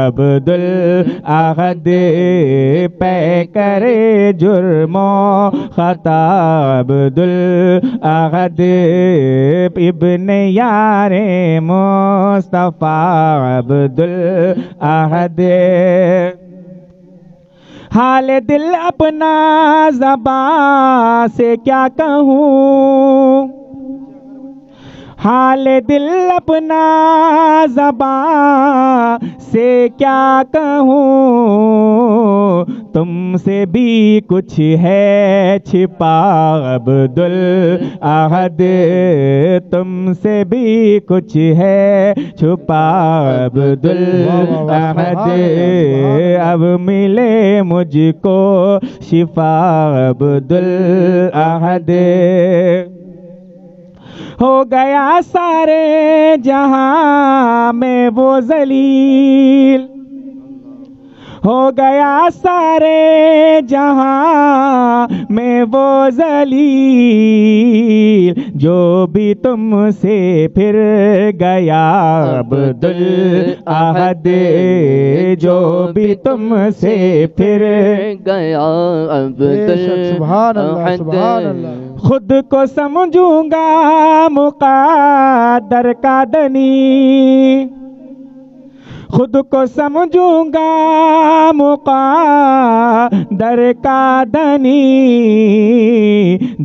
عبدالاحد، پہ کرے جرم و خطا عبدالاحد، ابن یار مصطفیٰ عبدالاحد، حال دل اپنا زبان سے کیا کہوں، حال دل اپنا زبان سے کیا کہوں، تم سے بھی کچھ ہے چھپا عبدالاحد، تم سے بھی کچھ ہے چھپا عبدالاحد، اب ملے مجھ کو شفا عبدالاحد، ہو گیا سارے جہاں میں وہ ذلیل، ہو گیا سارے جہاں میں وہ ذلیل، جو بھی تم سے پھر گیا عبدالاحد، جو بھی تم سے پھر گیا عبدالاحد، خود کو سمجھوں گا مقدر کا دنی، خود کو سمجھوں گا مقدر کا دنی،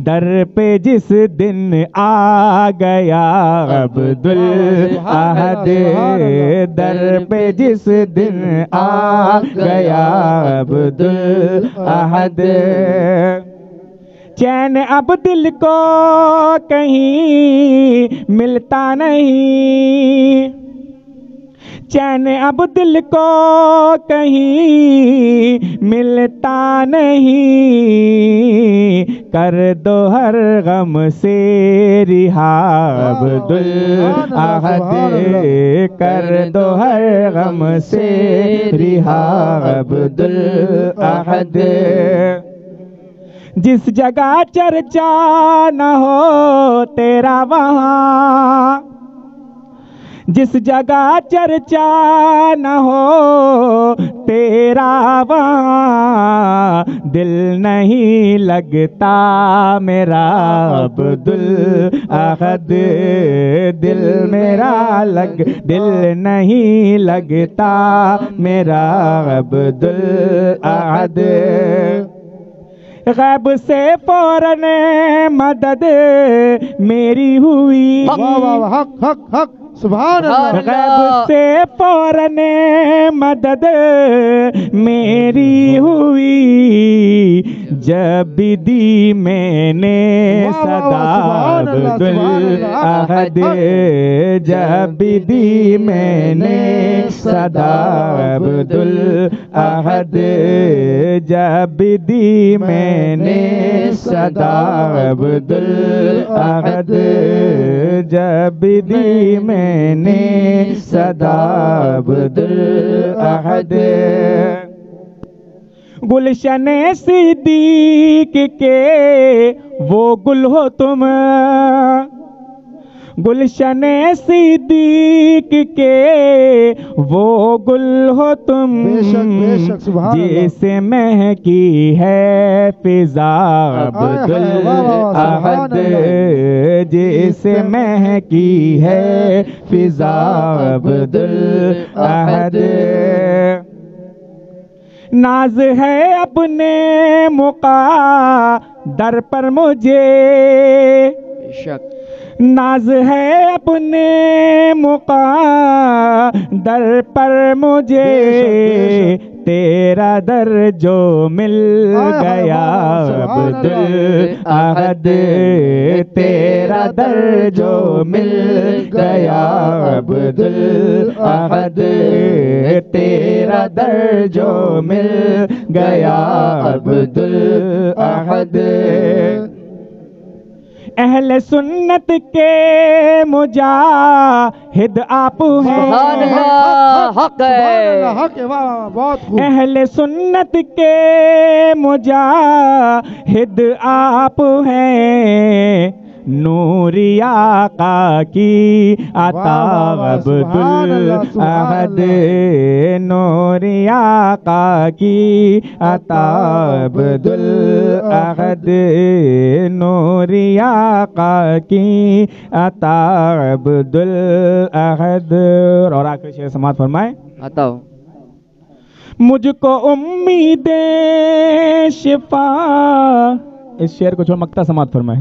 در پہ جس دن آ گیا عبدالاحد، در پہ جس دن آ گیا عبدالاحد، چین اب دل کو کہیں ملتا نہیں، چین اب دل کو کہیں ملتا نہیں، کر دو ہر غم سے رہا عبدالاحد، کر دو ہر غم سے رہا عبدالاحد، جس جگہ چرچا نہ ہو تیرا وہاں، جس جگہ چرچا نہ ہو تیرا وہاں، دل نہیں لگتا میرا عبدالاحد، دل میرا دل نہیں لگتا میرا عبدالاحد، غیب سے فوراً مدد میری ہوئی، حق حق حق سبحان اللہ، غیب سے فوراً مدد میری ہوئی، جب بھی دی میں نے صدا عبدالاحد، جب بھی دی میں نے صدا عبدالاحد، جب بھی دی میں نے صدا عبدالاحد، جب بھی دی میں نے صدا عبدالاحد، گلشن صدیق کے وہ گل ہو تم، گلشن صدیق کے وہ گل ہو تم، جیسے مہکی ہے فضا عبدالاحد، جیسے مہکی ہے فضا عبدالاحد، ناز ہے اپنے مقدر پر مجھے، ناز ہے اپنے مقدر پر مجھے، تیرا در جو مل گیا عبدالاحد، تیرا در جو مل گیا عبدالاحد، تیرا در جو مل گیا عبدالاحد، اہل سنت کے مجاہد آپ ہیں، حق ہے، اہل سنت کے مجاہد آپ ہیں، نوری آقا کی عطا عبدالاحد، نوری آقا کی عطا عبدالاحد، نوری آقا کی عطا عبدالاحد، اور آخر شعر سماعت فرمائے، عطا مجھ کو امید شفا، اس شعر کو چھوڑ مقطع سماعت فرمائے،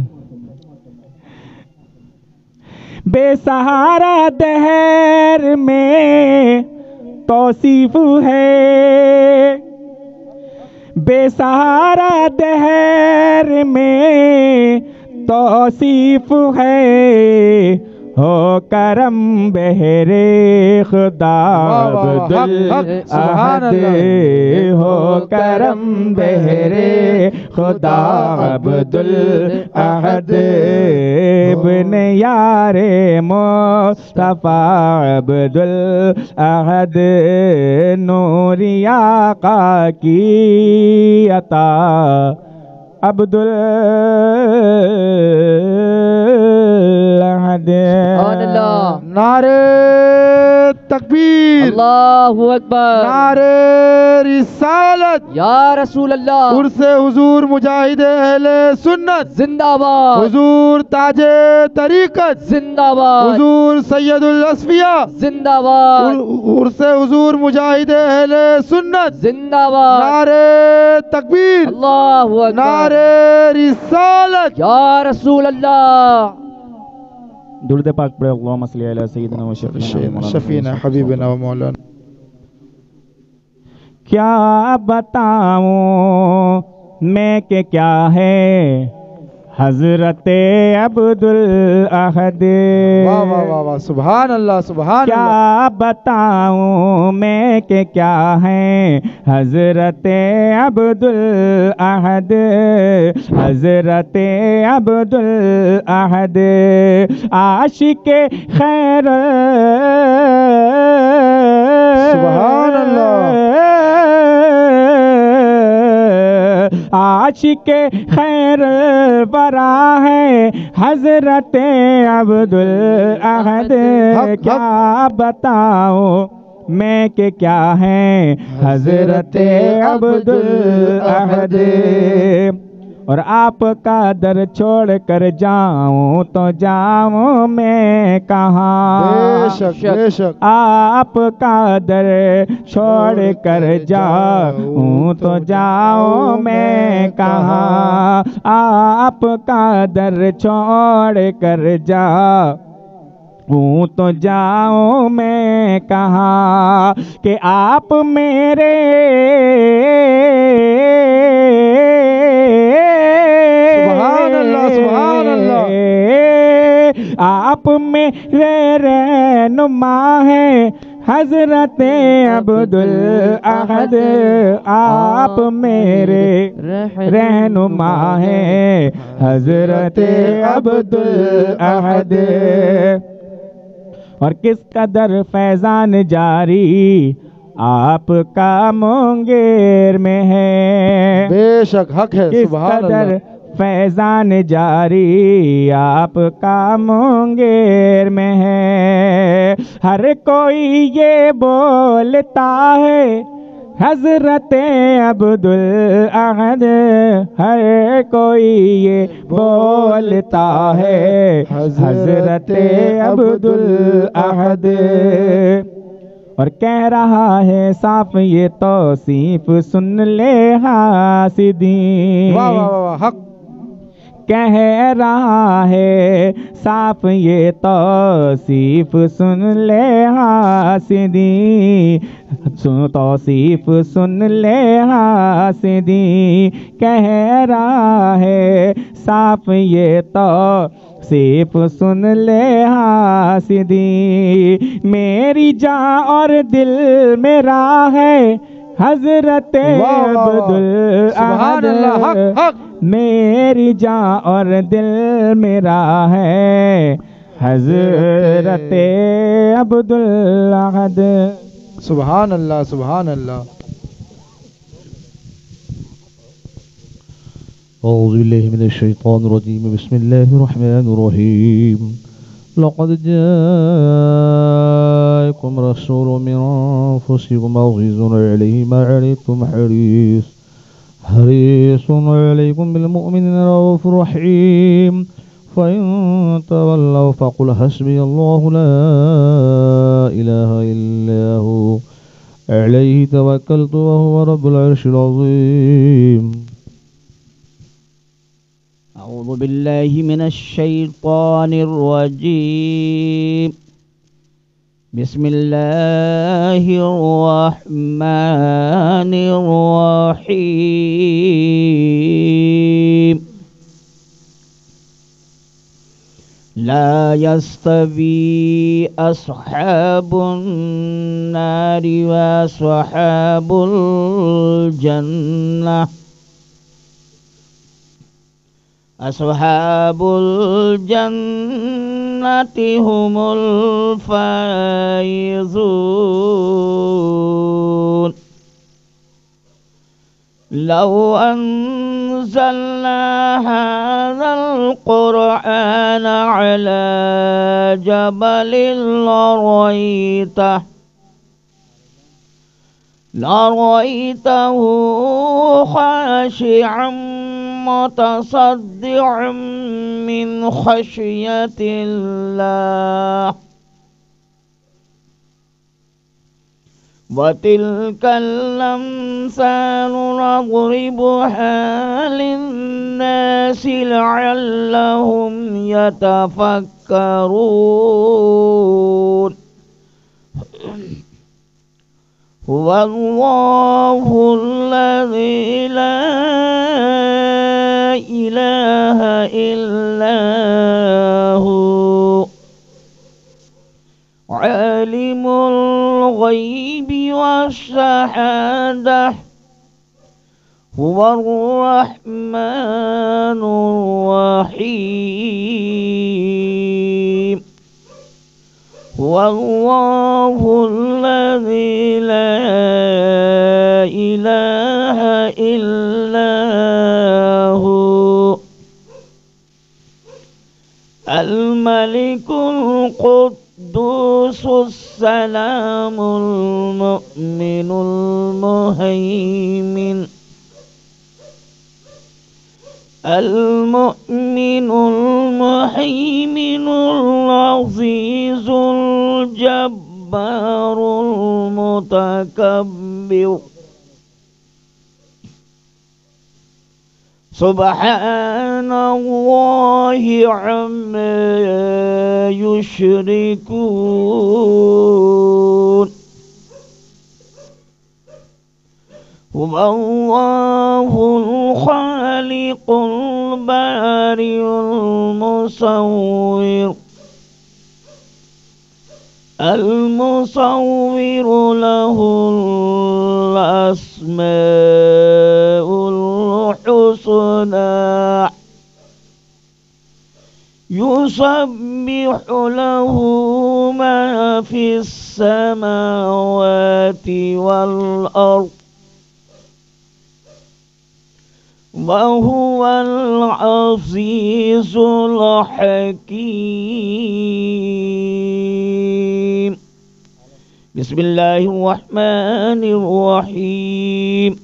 بے سہارا دہر میں توصیف ہے، بے سہارا دہر میں توصیف ہے، ہو کرم بہرے خدا عبدالاحد، ہو کرم بہرے خدا عبدالاحد، ابن یار مصطفیٰ عبدالاحد، نوری آقا کی عطا عبدالاحد، سبحان اللہ، نعرے تکبیر اللہ اکبر نعرہ رسالت یا رسول اللہ عرس حضور مجاہد اہل سنت زندہ باد حضور تاج طریقت زندہ باد حضور سید الاصفیاء زندہ باد عرس حضور مجاہد اہل سنت زندہ باد نعرہ تکبیر اللہ اکبر نعرہ رسالت یا رسول اللہ درود پاک پڑھے اللہم صلی علی سیدنا و شفینا حبیبنا و مولانا کیا بتاؤں میں کہ کیا ہے حضرت عبدالاحد واہ واہ واہ واہ سبحان اللہ سبحان اللہ کیا بتاؤں میں کہ کیا ہے حضرت عبدالاحد حضرت عبدالاحد عاشق خیر سبحان اللہ عاشق خیر برا ہے حضرت عبدالاحد کیا بتاؤں میں کہ کیا ہے حضرت عبدالاحد اور آپ کا در چھوڑ کر جاؤں تو جاؤں میں کہاں بے شک بے شک آپ کا در چھوڑ کر جاؤں تو جاؤں میں کہاں آپ کا در چھوڑ کر جاؤں تو جاؤں میں کہاں کہ آپ میرے سبحان اللہ سبحان اللہ آپ میرے رہنما ہیں حضرت عبدالاحد آپ میرے رہنما ہیں حضرت عبدالاحد اور کس قدر فیضان جاری آپ کا مونگیر میں ہے بے شک حق ہے کس سبحان قدر اللہ فیضان جاری آپ کا مونگیر میں ہے ہر کوئی یہ بولتا ہے حضرت عبدالاحد ہر کوئی یہ بولتا ہے حضرت عبدالاحد اور کہہ رہا ہے صاف یہ توصیف سن لے حاسدین واہ واہ واہ حق کہہ رہا ہے صاف یہ توصیف سن لے حاسدین توصیف سن لے حاسدین کہہ رہا ہے صاف یہ توصیف سن لے حاسدین میری جان اور دل میرا ہے حضرت سبحان اللہ حق عبدالاحد حق میری جان اور دل میرا ہے حضرت عبدالاحد سبحان اللہ سبحان اللہ أعوذ بالله من الشيطان الرجيم بسم الله الرحمن الرحيم لقد جاءكم رسول من أنفسكم عزيز عليه ما عنتم حريص عليكم بالمؤمنين رؤوف رحيم فإن تولوا فقل حسبي الله لا إله إلا هو عليه توكلت وهو رب العرش العظيم أعوذ بالله من الشيطان الرجيم بسم الله الرحمن الرحيم لا يستوي أصحاب النار وأصحاب الجنة أصحاب الجنة هم الفائزون لو أنزلنا أنزلنا هذا القرآن على جبل لرأيته خاشعا متصدعا من خشية الله وتلك الأمثال نضربها للناس لعلهم يتفكرون هو الله الذي لا إله إلا هو عالم الغيب والشهادة هو الرحمن الرحيم هو الله الذي لا إله إلا هو الملك القدوس السلام المؤمن المهيمن العزيز الجبار المتكبر سبحان الله عما يشركون هو الله الخالق البارئ المصور له الأسماء الحسنى يسبح له ما في السماوات والأرض وهو العزيز الحكيم بسم الله الرحمن الرحيم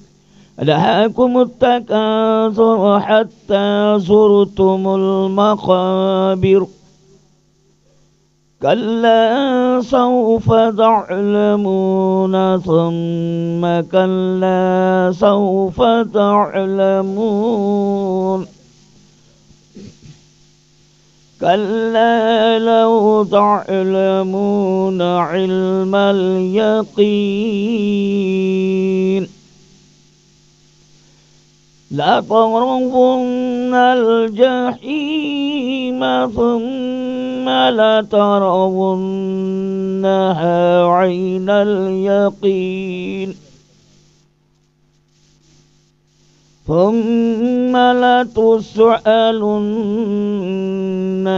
ألهاكم التكاثر حتى زرتم المقابر كلا سوف تعلمون ثم كلا سوف تعلمون كلا لو تعلمون علم اليقين لترون الجحيم ثم لترونها عين اليقين ثم لتسألن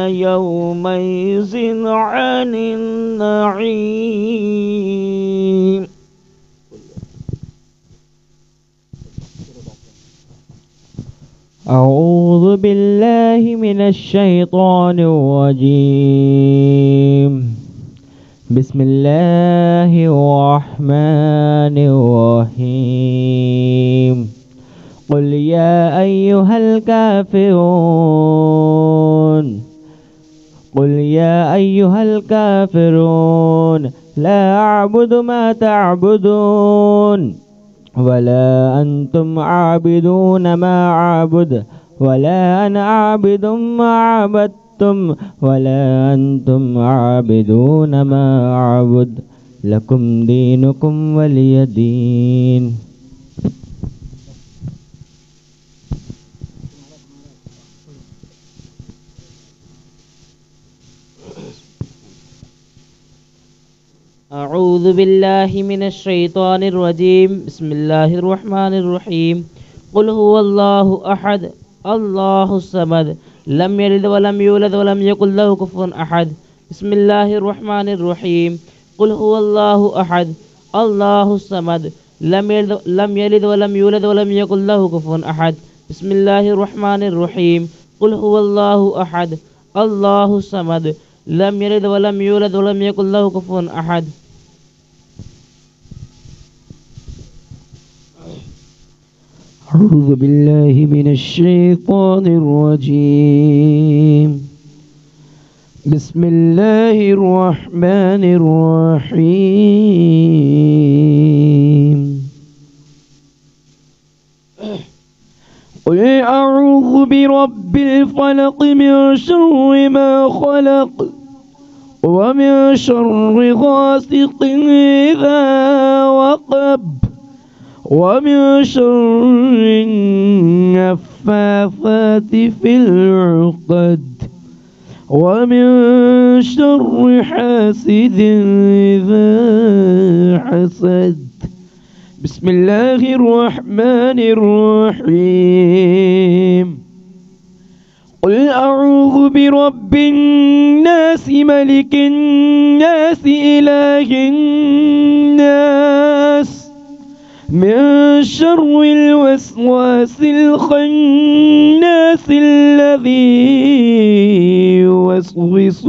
يومئذ عن النعيم أعوذ بالله من الشيطان الرجيم بسم الله الرحمن الرحيم قل يا أيها الكافرون لا أعبد ما تعبدون ولا أنتم عابدون ما أعبد ولا أنا عابد ما عبدتم ولا أنتم عابدون ما أعبد لكم دينكم ولي دين. أعوذ بالله من الشيطان الرجيم بسم الله الرحمن الرحيم قل هو الله أحد الله الصمد لم يلد ولم يولد ولم يكن له كفوا أحد بسم الله الرحمن الرحيم قل هو الله أحد الله الصمد لم يلد ولم يولد ولم يكن له كفوا أحد بسم الله الرحمن الرحيم قل هو الله أحد الله الصمد لم يلد ولم يولد ولم يكن له كفوا أحد. أعوذ بالله من الشيطان الرجيم. بسم الله الرحمن الرحيم. قل أعوذ برب الفلق من شر ما خلق ومن شر غاسق إذا وقب ومن شر النفاثات في العقد ومن شر حاسد إذا حسد. بسم الله الرحمن الرحيم. قل أعوذ برب الناس ملك الناس إله الناس من شر الوسواس الخناس الذي يوسوس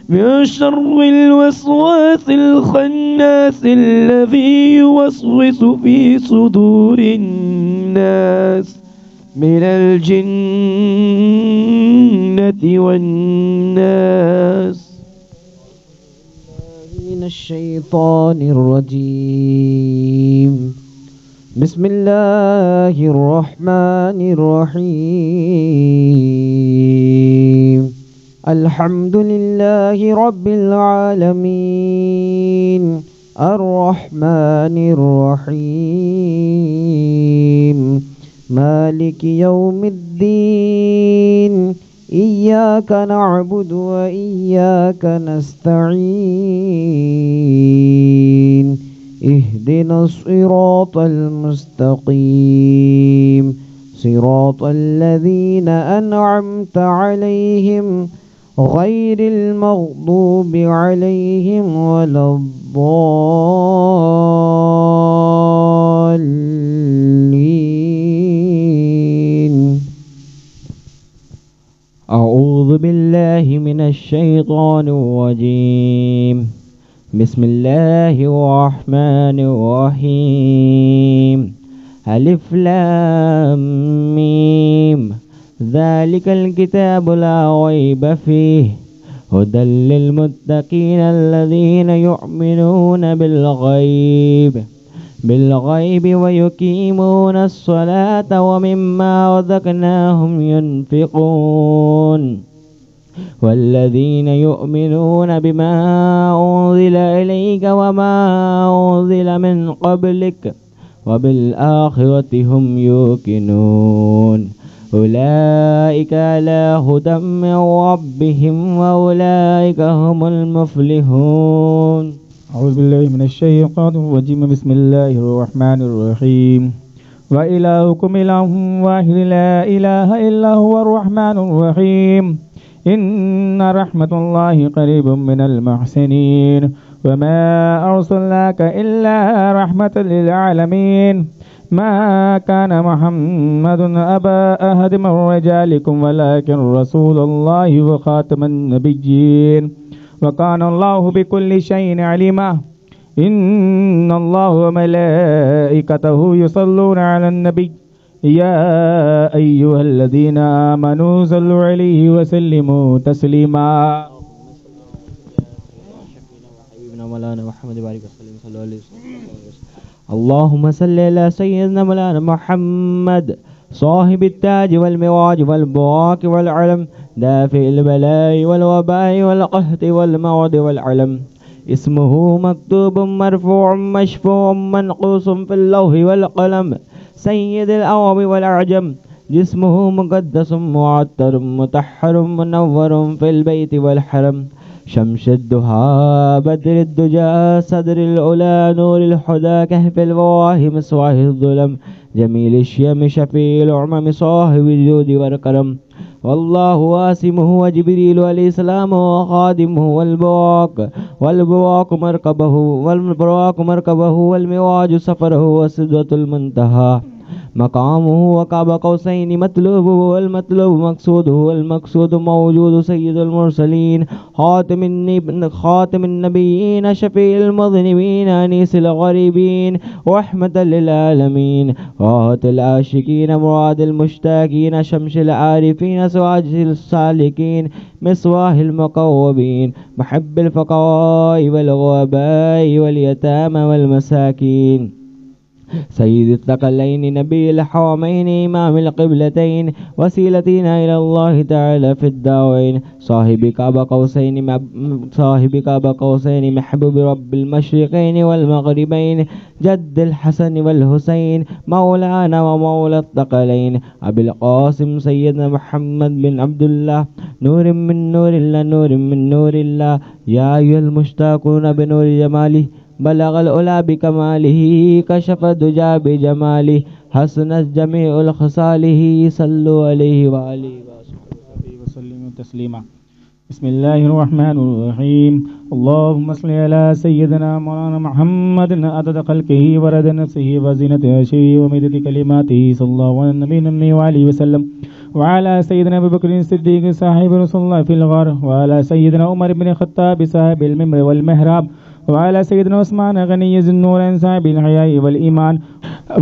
من شر الوسواس الخناس الذي يوسوس في صدور الناس من الجنة والناس. من الشيطان الرجيم. بسم الله الرحمن الرحيم. الحمد لله رب العالمين الرحمن الرحيم مالك يوم الدين إياك نعبد وإياك نستعين اهدنا الصراط المستقيم صراط الذين أنعمت عليهم غير المغضوب عليهم ولا الضالين. أعوذ بالله من الشيطان الرجيم. بسم الله الرحمن الرحيم. ألف لام ميم ذلك الكتاب لا ريب فيه هدى للمتقين الذين يؤمنون بالغيب ويقيمون الصلاة ومما رزقناهم ينفقون والذين يؤمنون بما أنزل إليك وما أنزل من قبلك وبالآخرة هم يوقنون أولئك على هدى من ربهم وأولئك هم المفلحون. أعوذ بالله من الشيطان الرجيم. بسم الله الرحمن الرحيم. وإلهكم إله واحد لا إله إلا هو الرحمن الرحيم. إن رحمة الله قريب من المحسنين وما أرسلناك إلا رحمة للعالمين. ما كان محمد أبا أحد من رجالكم ولكن رسول الله وخاتم النبيين وكان الله بكل شيء عليما. إن الله وملائكته يصلون على النبي يا أيها الذين آمنوا صلوا عليه وسلموا تسليما. اللهم صل على سيدنا مولانا محمد صاحب التاج والمواج والبراق والعلم دافع البلاء والوباء والقهط والمرض والعلم. اسمه مكتوب مرفوع مشفوع منقوص في اللوح والقلم سيد العرب والأعجم. جسمه مقدس معطر مطهر منور في البيت والحرم. شمس الدهى بدر الدجى صدر العلا نور الحدى كهف الواه مصباح الظلم جميل الشيم شفيع العمم صاحب الجود والكرم. والله واسمه وجبريل عليه السلام وخادمه والبراق مركبه والمواج سفره وسدرة المنتهى مقامه وقاب قوسين مطلوبه والمطلوب مقصوده والمقصود موجود سيد المرسلين خاتم النبيين شفيع المذنبين أنيس الغريبين رحمة للعالمين راحة العاشقين مراد المشتاقين شمس العارفين سراج السالكين مصباح المقربين محب الفقراء والغرباء واليتامى والمساكين سيد الثقلين نبي الحرمين إمام القبلتين وسيلتنا إلى الله تعالى في الدارين صاحب كعب قوسين محبوب رب المشرقين والمغربين جد الحسن والحسين مولانا ومولى الثقلين أبي القاسم سيدنا محمد بن عبد الله نور من نور الله نور من نور الله يا أيها المشتاقون بنور جماله بلغ العلا بكماله كشف الدجى بجماله حسنت جميع الخصاله صلوا عليه وآله وسلم تسليما. بسم الله الرحمن الرحيم. اللهم صل على سيدنا مولانا محمد عدد خلقه ورد نفسه وزينة عرشه ومدد كلماته صلى الله على النبي وعليه وسلم وعلى سيدنا أبي بكر الصديق صاحب رسول الله في الغار وعلى سيدنا عمر بن الخطاب صاحب المنبر والمحراب وعلى سيدنا عثمان غني ذي النورين صاحب الحياء والإيمان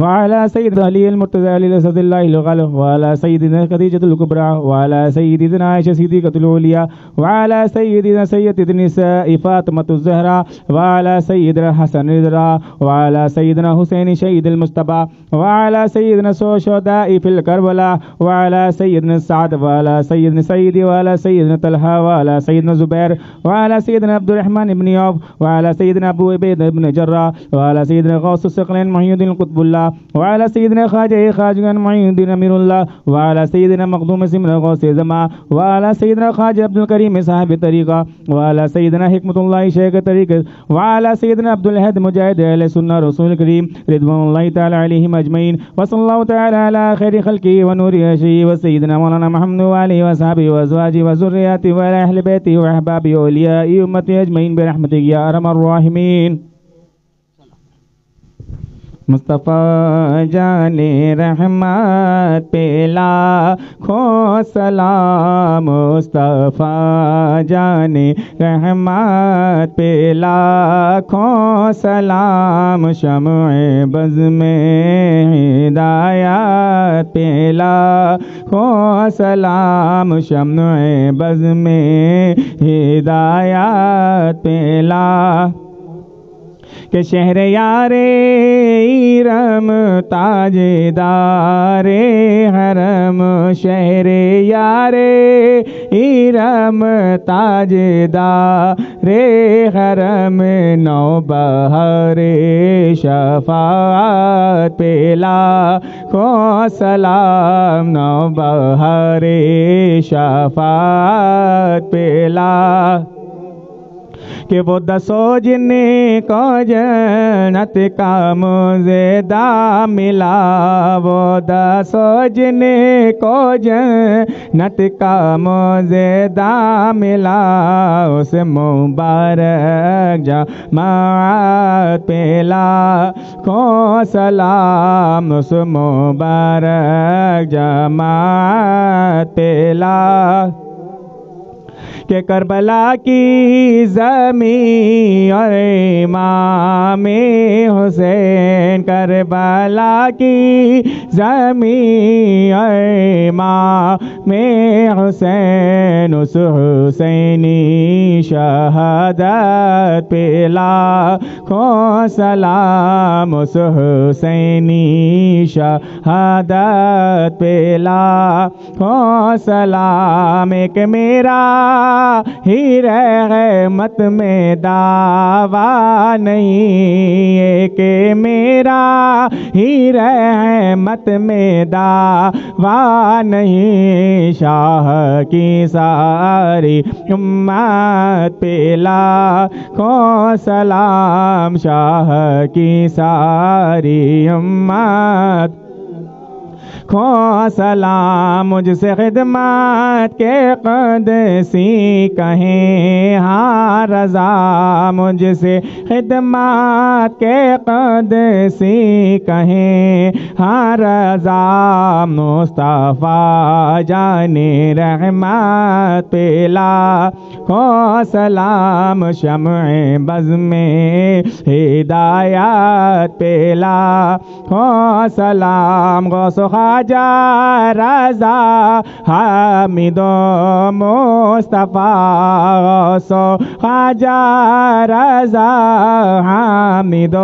وعلى سيدنا علي المرتضى لأسد الله الغالب وعلى سيدنا خديجة الكبرى وعلى سيدنا عائشة صديقة العليا وعلى سيدنا سيدة النساء فاطمة الزهراء وعلى سيدنا حسن الرضا وعلى سيدنا حسين شهيد المصطفى وعلى سيدنا الشهداء في الكربلاء وعلى سيدنا سعد وعلى سيدنا سعيد وعلى سيدنا طلحة وعلى سيدنا زبير وعلى سيدنا عبد الرحمن بن عوف وعلى سيدنا أبو عبيدة بن جراح وعلى سيدنا غوث الثقلين محي الدين القطب الله وعلى سيدنا خواجة محي الدين أمير الله وعلى سيدنا مخدوم سمن غوث زمان وعلى سيدنا خواجة عبد الكريم صاحب الطريقة وعلى سيدنا حكمة الله شيخ الطريقة وعلى سيدنا عبد الأحد مجاهد أهل السنة رسول الكريم رضوان الله تعالى عليهم أجمعين وصلى الله تعالى على خير خلقه ونور عرشه وسيدنا مولانا محمد وآله وصحبه وأزواجه وذرياته وعلى أهل بيته وأحبابه وأولياء أمته أجمعين برحمتك يا أرحم الراحمين. مصطفیٰ جان رحمت پہ لاکھوں سلام مصطفیٰ جان رحمت پہ لاکھوں سلام شمع بز میں ہدایت پہ لاکھوں سلام شمع بز میں ہدایت پہ کہ شہر یار ایرم تاج دار حرم شہر یار ایرم تاج دار حرم نو بہار شفاعت پہ لاکھوں سلام نو بہار شفاعت پہ کہ وہ دسو جن کو جنت کا مزیدہ ملا وہ دسو جن کو جنت کا مزیدہ ملا اس مبارک جماعت پہ لاکھوں سلام اس مبارک جماعت پہ کہ کربلا کی زمین اور امام حسین کربلا کی زمین اور امام حسین اس حسینی شہادت پہ لاکھوں سلام اس حسینی شہادت پہ لاکھوں سلام ایک میرا ہی رحمت میں دعویٰ نہیں ہے کہ میرا ہی رحمت میں دعویٰ نہیں شاہ کی ساری امت پہ لاکھوں سلام شاہ کی ساری امت کو سلام، مجھ سے خدمت کے قدسی کہیں ہاں رضا، مجھ سے خدمت کے قدسی کہیں ہاں رضا، مصطفیٰ جان رحمت پلا کو سلام، شمع بز میں ہدایت پلا کو سلام، غوث و خواجہ رضا حامد و مصطفیٰ، غوث و خواجہ رضا حامد و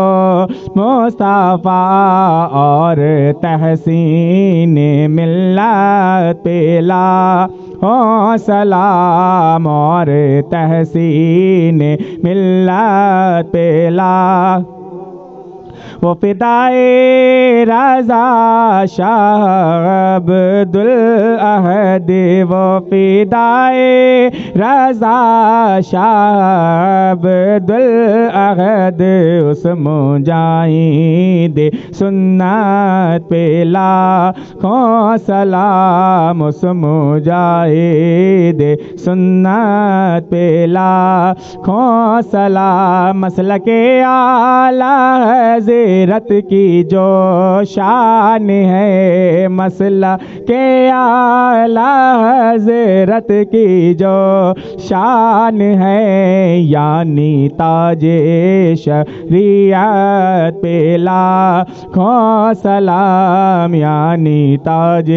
مصطفیٰ، اور تحسین ملت پلا ہو سلام، اور تحسین ملت پلا، وہ فدائے رضا شاہ عبدالاحد، وہ فدائے رضا شاہ عبدالاحد، اس مجاہد سنت پلا کو سلام، اس مجاہد سنت پلا کو سلام، مسلک اعلیٰ حضرت کی جو شان ہے، مسئلہ کے اعلیٰ حضرت کی جو شان ہے، یعنی تاج شریعت پلا کو سلام، یعنی تاج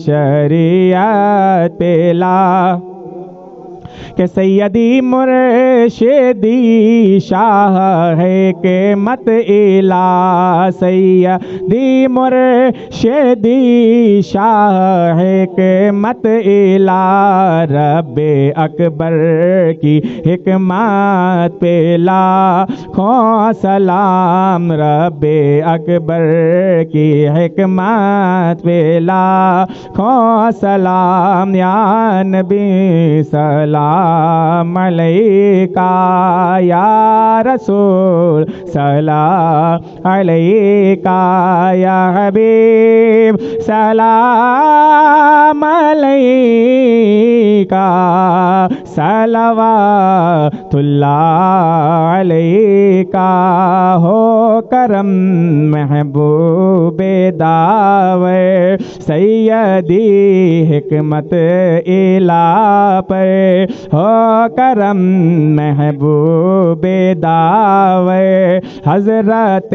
شریعت پلا، کہ سیدی مرشدی شاہ ہے کہ مت الہ، سیدی مرشدی شاہ ہے کہ مت الہ، رب اکبر کی حکمت پلا کو سلام، رب اکبر کی حکمت پلا کو سلام، یا نبی سلام علیکہ، یا رسول سلام علیکہ، یا حبیب سلام علیکہ، صلوات اللہ علیکہ، ہو کرم محبوب داور سیدی حکمت الہ پر، ہو کرم محبوب داور حضرت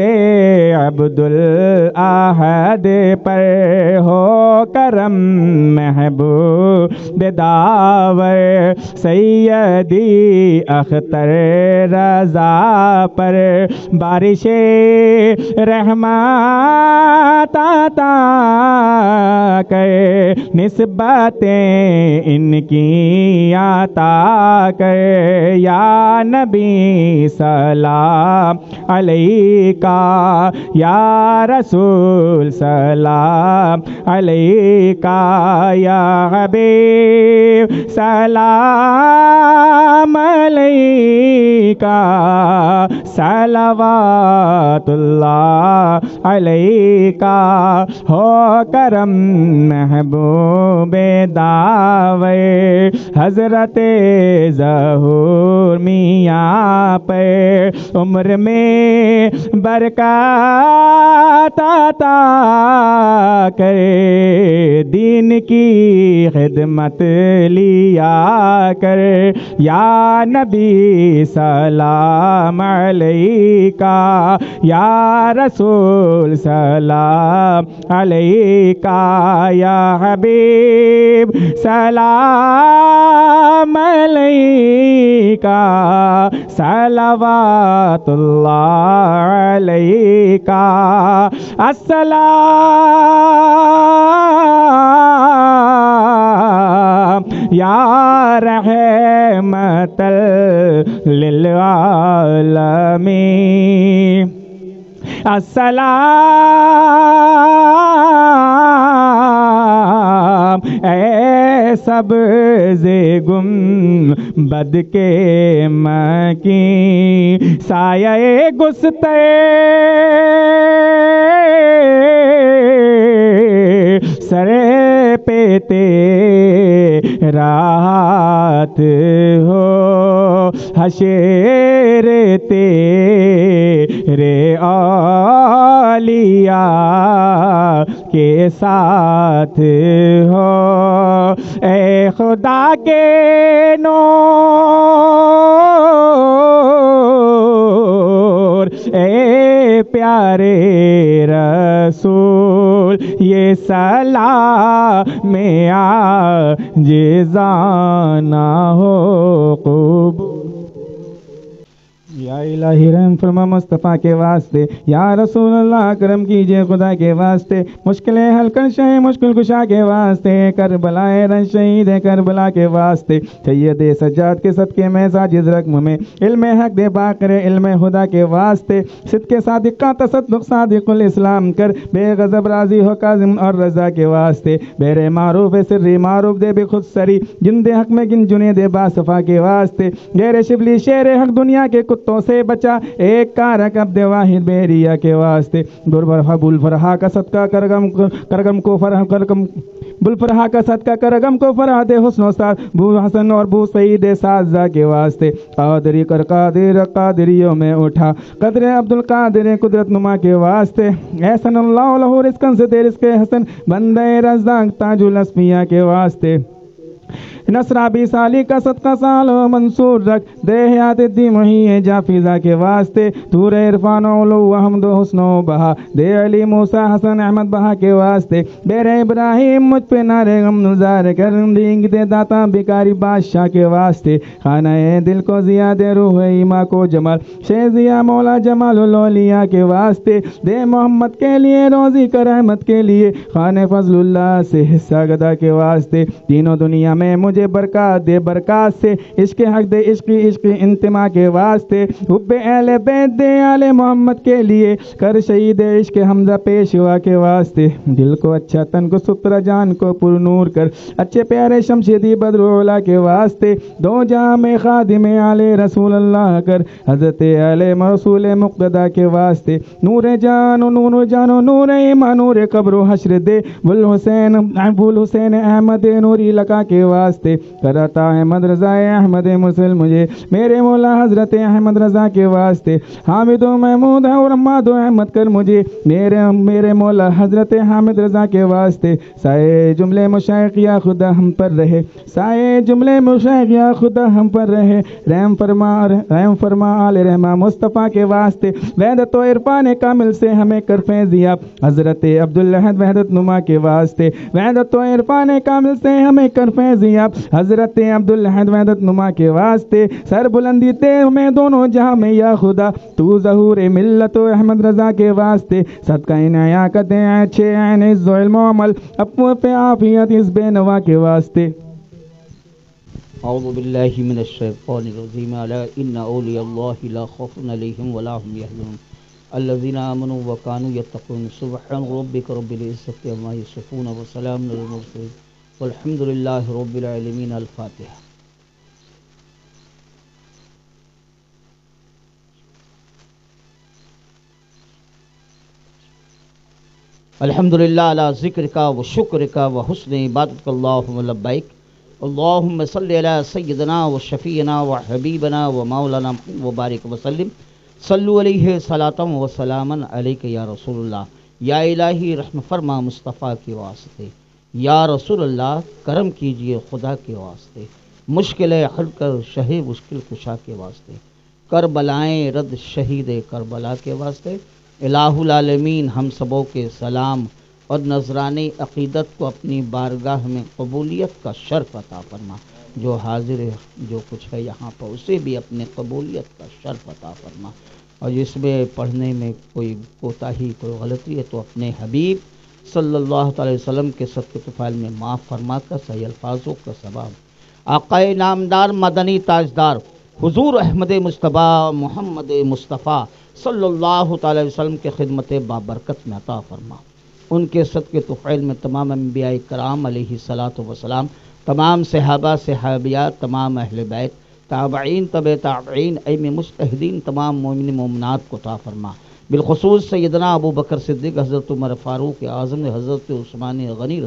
عبدالاحد پر، ہو کرم محبوب داور سیدی اختر رضا پر، بارش رحمت عطا کر، نسبتیں ان کی عطا کر، یا نبی سلام علیکہ، یا رسول سلام علیکہ، یا حبیب سلام علیکہ، صلوات اللہ علیکہ، ہو کرم محبوب داور حضرت ظہور میاں پر، عمر میں برکات عطا کرے، دین کی خدمت لیا کر، یا نبی سلام علیکہ، یا رسول سلام علیکہ، یا حبیب سلام علیکہ، صلوات اللہ علیکہ، السلام یا رحمت للعالمین، السلام اے سبز گنبد کے مکین، سایہ گستر پہ تیرا ہاتھ ہو، حشر تیرے اولیاء کے ساتھ ہو، اے خدا کے نور، اے پیارے رسول، یہ سلام عاجزانہ ہو قبول۔ یا الہی رحم فرما مصطفیٰ کے واسطے، یا رسول اللہ کرم کیجئے خدا کے واسطے، مشکلیں حل کر شہ مشکل کشا کے واسطے، کربلا رنج شہید کربلا کے واسطے، سید سجاد کے صدقے میں ساجد رقم میں، علم حق دے باقر علم خدا کے واسطے، صدق صادق کا تصدق صادق الاسلام کر، بے غضب راضی ہو کاظم اور رضا کے واسطے، بیر معروف سری معروف دے بے خود سری، جن دے حق میں گن جنے دے باصفا کے واسطے، غیر شبلی شیر حق دنیا کے کتوں سے بچا، ایک کارک عبد واحد بیریا کے واسطے، بربرہ بلفرحا کا صدقہ کرگم کو فرح کرگم بلفرحا کا صدقہ کرگم کو فرح دے حسن و سعد، بو حسن اور بو سعید سازا کے واسطے، قادری کر قادر قادریوں میں اٹھا، قدر عبد القادر قدرت نما کے واسطے، احسن اللہ لہو رزقن سے دے رزق حسن، بندے رزاق تاج الاسمیہ کے واسطے، نصرابی سالی کا صدقہ سال و منصور رکھ، دے حیات دی مہی جا فضا کے واسطے، تور عرفان و علو و حمد و حسن و بہا، دے علی موسیٰ حسن احمد بہا کے واسطے، بیر ابراہیم مجھ پہ نعرے غم نظار کرم دینگ دے داتا بیکاری بادشاہ کے واسطے، خانہ دل کو ضیاء دے روح ایماں کو جمال، شیخ ضیاء مولا جمال الاولیاء کے واسطے، دے محمد کے لیے روزی کر احمد کے لیے، خانہ فضل اللہ سے حصہ گدا کے واسطے، تینوں دنیا میں مجھے برکات دے برکات سے، عشق حق دے عشق انتما کے واسطے، حب اہل بیت دے آل محمد کے لیے، کر شہید عشق حمزہ پیشوا کے واسطے، دل کو اچھا تن کو سترہ جان کو پر نور کر، اچھے پیارے شمشیدی بدر اولا کے واسطے، دو جہاں میں خادم آل رسول اللہ کر، حضرت آل رسول مقتدہ کے واسطے، نور جان و نور ایمان نور قبر و حشر دے، بل حسین احمد نوری لقا کے واسطے، کراتا احمد رضا احمد مرسل مجھے میرے مولا حضرت احمد رضا کے واسطے، حامد و محمود اور اماد و احمد کر مجھے میرے مولا حضرت حامد رضا کے واسطے، سائے جملے مشائخ یا خدا ہم پر رہے، سائے جملے مشائخ یا خدا ہم پر رہے، رحم فرما آل رحمہ مصطفیٰ کے واسطے، وحدت و عرفان کامل سے ہمیں کر فیضیاب، حضرت عبداللہد وحدت نما کے واسطے، وحدت و عرفان کامل سے ہمیں کر فیضیاب، حضرت عبداللہد وحدت نما کے واسطے، سر بلندی تے ہمیں دونوں جہاں میں یا خدا، تو ظہور ملت و احمد رضا کے واسطے، صدقہ انعیا کتے اچھے عین عز و علم و عمل، اپو پہ عافیت اس بے نوا کے واسطے۔ اعوذ باللہ من الشیطان الرجیم، الا ان اولیاء اللہ لا خوف علیہم ولا هم یحزنون الذین آمنوا وکانوا یتقون سبحان ربک رب العزة عما یصفون وسلام علی المرسلین والحمد للہ رب العالمین۔ الفاتحہ۔ الحمدللہ علی ذکرک و شکرک و حسن عبادتک اللہم لبیک، اللہم صلی علی سیدنا و شفیعنا و حبیبنا و مولانا و بارک وسلم، صلو علیہ صلاۃ و سلاما علیک یا رسول اللہ۔ یا الہی رحم فرما مصطفیٰ کے واسطے، یا رسول اللہ کرم کیجئے خدا کے واسطے، مشکل حل کر شہ مشکل کشا کے واسطے، کربلائیں رد شہید کربلا کے واسطے، الہ العالمین ہم سبوں کے سلام اور نذرانی عقیدت کو اپنی بارگاہ میں قبولیت کا شرف عطا فرما، جو حاضر ہے جو کچھ ہے یہاں پر اسے بھی اپنے قبولیت کا شرف عطا فرما، اور جس میں پڑھنے میں کوئی کوتاہی کوئی غلطی ہے تو اپنے حبیب صلی اللہ تعالی وسلم کے صدقے طفیل میں معاف فرما کر صحیح الفاظوں کا ثواب آقائے نامدار مدنی تاجدار حضور احمد مصطفیٰ محمد مصطفیٰ صلی اللہ تعالی وسلم کے خدمت بابرکت میں عطا فرما، ان کے صدقے طفیل میں تمام انبیاء کرام علیہ الصلاۃ والسلام، تمام صحابہ صحابیات، تمام اہل بیت، تابعین طب تابعین، ائمہ مجتہدین، تمام مومن مومنات کو عطا فرما، بالخصوص سیدنا ابو بکر صدیق، حضرت عمر فاروق اعظم، حضرت عثمان غنی،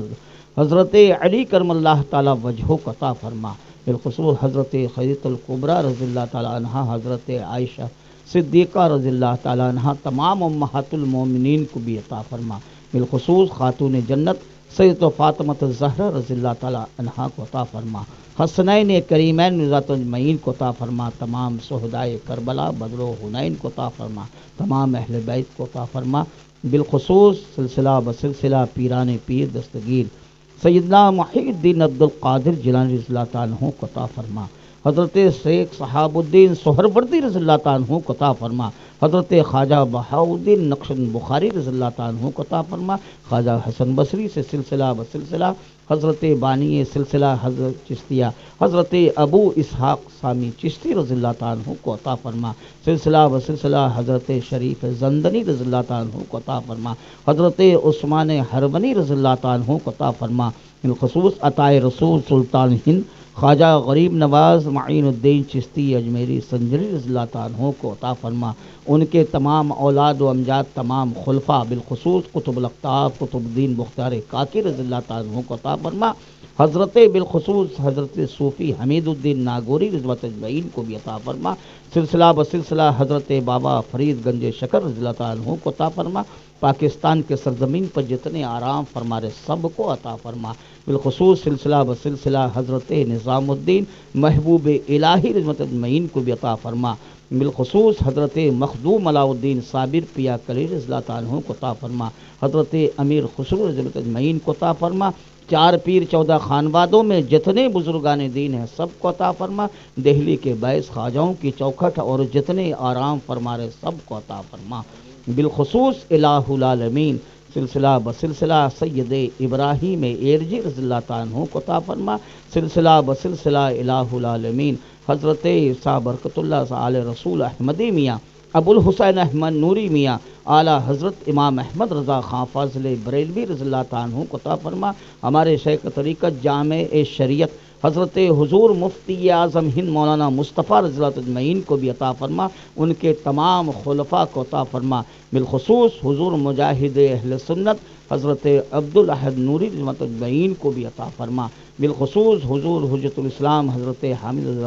حضرت علی کرم اللہ تعالیٰ وجہہ کو عطا فرما، بالخصوص حضرت خدیجہ الکبریٰ رضی اللہ تعالیٰ عنہا، حضرت عائشہ صدیقہ رضی اللہ تعالیٰ عنہا، تمام امہات المومنین کو بھی عطا فرما، بالخصوص خاتون جنت سیدۃ فاطمۃ الزہرا رضی اللہ تعالیٰ عنہا کو عطا فرما، حسنین کریمین رضوات اجمعین کو عطا فرما، تمام شہدائے کربلا بدر و حنین کو عطا فرما، تمام اہل بیت کو عطا فرما، بالخصوص سلسلہ بسلسلہ پیران پیر دستگیر سیدنا محی الدین عبد القادر جیلانی رضی اللہ تعالیٰ عنہ کو عطا فرما، حضرت شیخ صحاب الدین سہروردی رضی اللہ تعالیٰ عنہ کو عطا فرما، حضرت خواجہ بہاؤالدین نقشبند بخاری رضی اللہ تعالیٰ عنہ کو عطا فرما، خواجہ حسن بصری سے سلسلہ بسلسلہ حضرت بانی سلسلہ حضرت چشتیہ حضرت ابو اسحاق سامی چشتی رضی اللہ تعالیٰ عنہ کو عطا فرما، سلسلہ بسلسلہ حضرت شریف زندنی رضی اللہ تعالیٰ عنہ کو عطا فرما، حضرت عثمان حربنی رضی اللہ تعالیٰ عنہ کو عطا فرما، بالخصوص عطائے رسول سلطان ہند خواجہ غریب نواز معین الدین چشتی اجمیری سنجری رضی اللہ تعالیٰ عنہ کو عطا فرما، ان کے تمام اولاد و امجاد تمام خلفاء بالخصوص قطب الاقطاب قطب الدین بختیار کاکی رضی اللہ تعالیٰ عنہ کو عطا فرما، حضرت بالخصوص حضرت صوفی حمید الدین ناگوری رضوات اجمعین کو بھی عطا فرما، سلسلہ بسلسلہ حضرت بابا فرید گنج شکر رضی اللہ تعالیٰ عنہ کو عطا فرما، پاکستان کے سرزمین پر جتنے آرام فرما رہے سب کو عطا فرما، بالخصوص سلسلہ بسلسلہ حضرت نظام الدین محبوب الہی رضوات اجمعین کو بھی عطا فرما، بالخصوص حضرت مخدوم علاء الدین صابر پیا کلی رضی اللہ تعالیٰ عنہ کو عطا فرما، حضرت امیر خسرو رضی اللہ اجمعین کو عطا فرما، 4 پیر 14 خانوادوں میں جتنے بزرگان دین ہیں سب کو عطا فرما، دہلی کے 22 خواجاؤں کی چوکھٹ اور جتنے آرام فرما رہے سب کو عطا فرما، بالخصوص الہ العالمین سلسلہ بسلسلہ سید ابراہیم ایرجی رضی اللہ تعالیٰ عنہ کو عطا فرما، سلسلہ بسلسلہ الہ العالمین حضرت صاحب برکت اللہ آل رسول احمدی میاں ابو الحسین احمد نوری میاں اعلیٰ حضرت امام احمد رضا خان فاضل بریلوی رضی اللہ تعالیٰ عنہ کو عطا فرما، ہمارے شیخ طریقت جامع شریعت حضرت حضور مفتی اعظم ہند مولانا مصطفیٰ رضی اللہ اجمعین کو بھی عطا فرما، ان کے تمام خلفاء کو عطا فرما، بالخصوص حضور مجاہد اہل سنت حضرت عبدالاحد نوری رضی اللہ اجمعین کو بھی عطا فرما، بالخصوص حضور حجت الاسلام حضرت حامد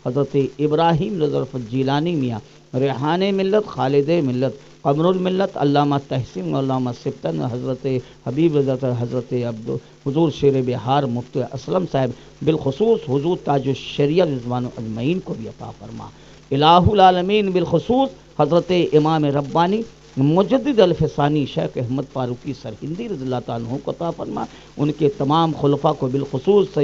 حضرت ابراہیم رضا جیلانی میاں ریحان ملت خالد ملت قمر الملت علامہ تحسین علامہ سبتن حضرت حبیب رضا حضرت حضور شیر بہار مفتی اسلم صاحب، بالخصوص حضور تاج الشریعہ رضوان اجمعین کو بھی عطا فرما، الہ العالمین بالخصوص حضرت امام ربانی مجدد الفسانی شیخ احمد فاروقی سرہندی رضی اللہ تعالیٰ عنہ کو عطا فرما، ان کے تمام خلفاء کو بالخصوص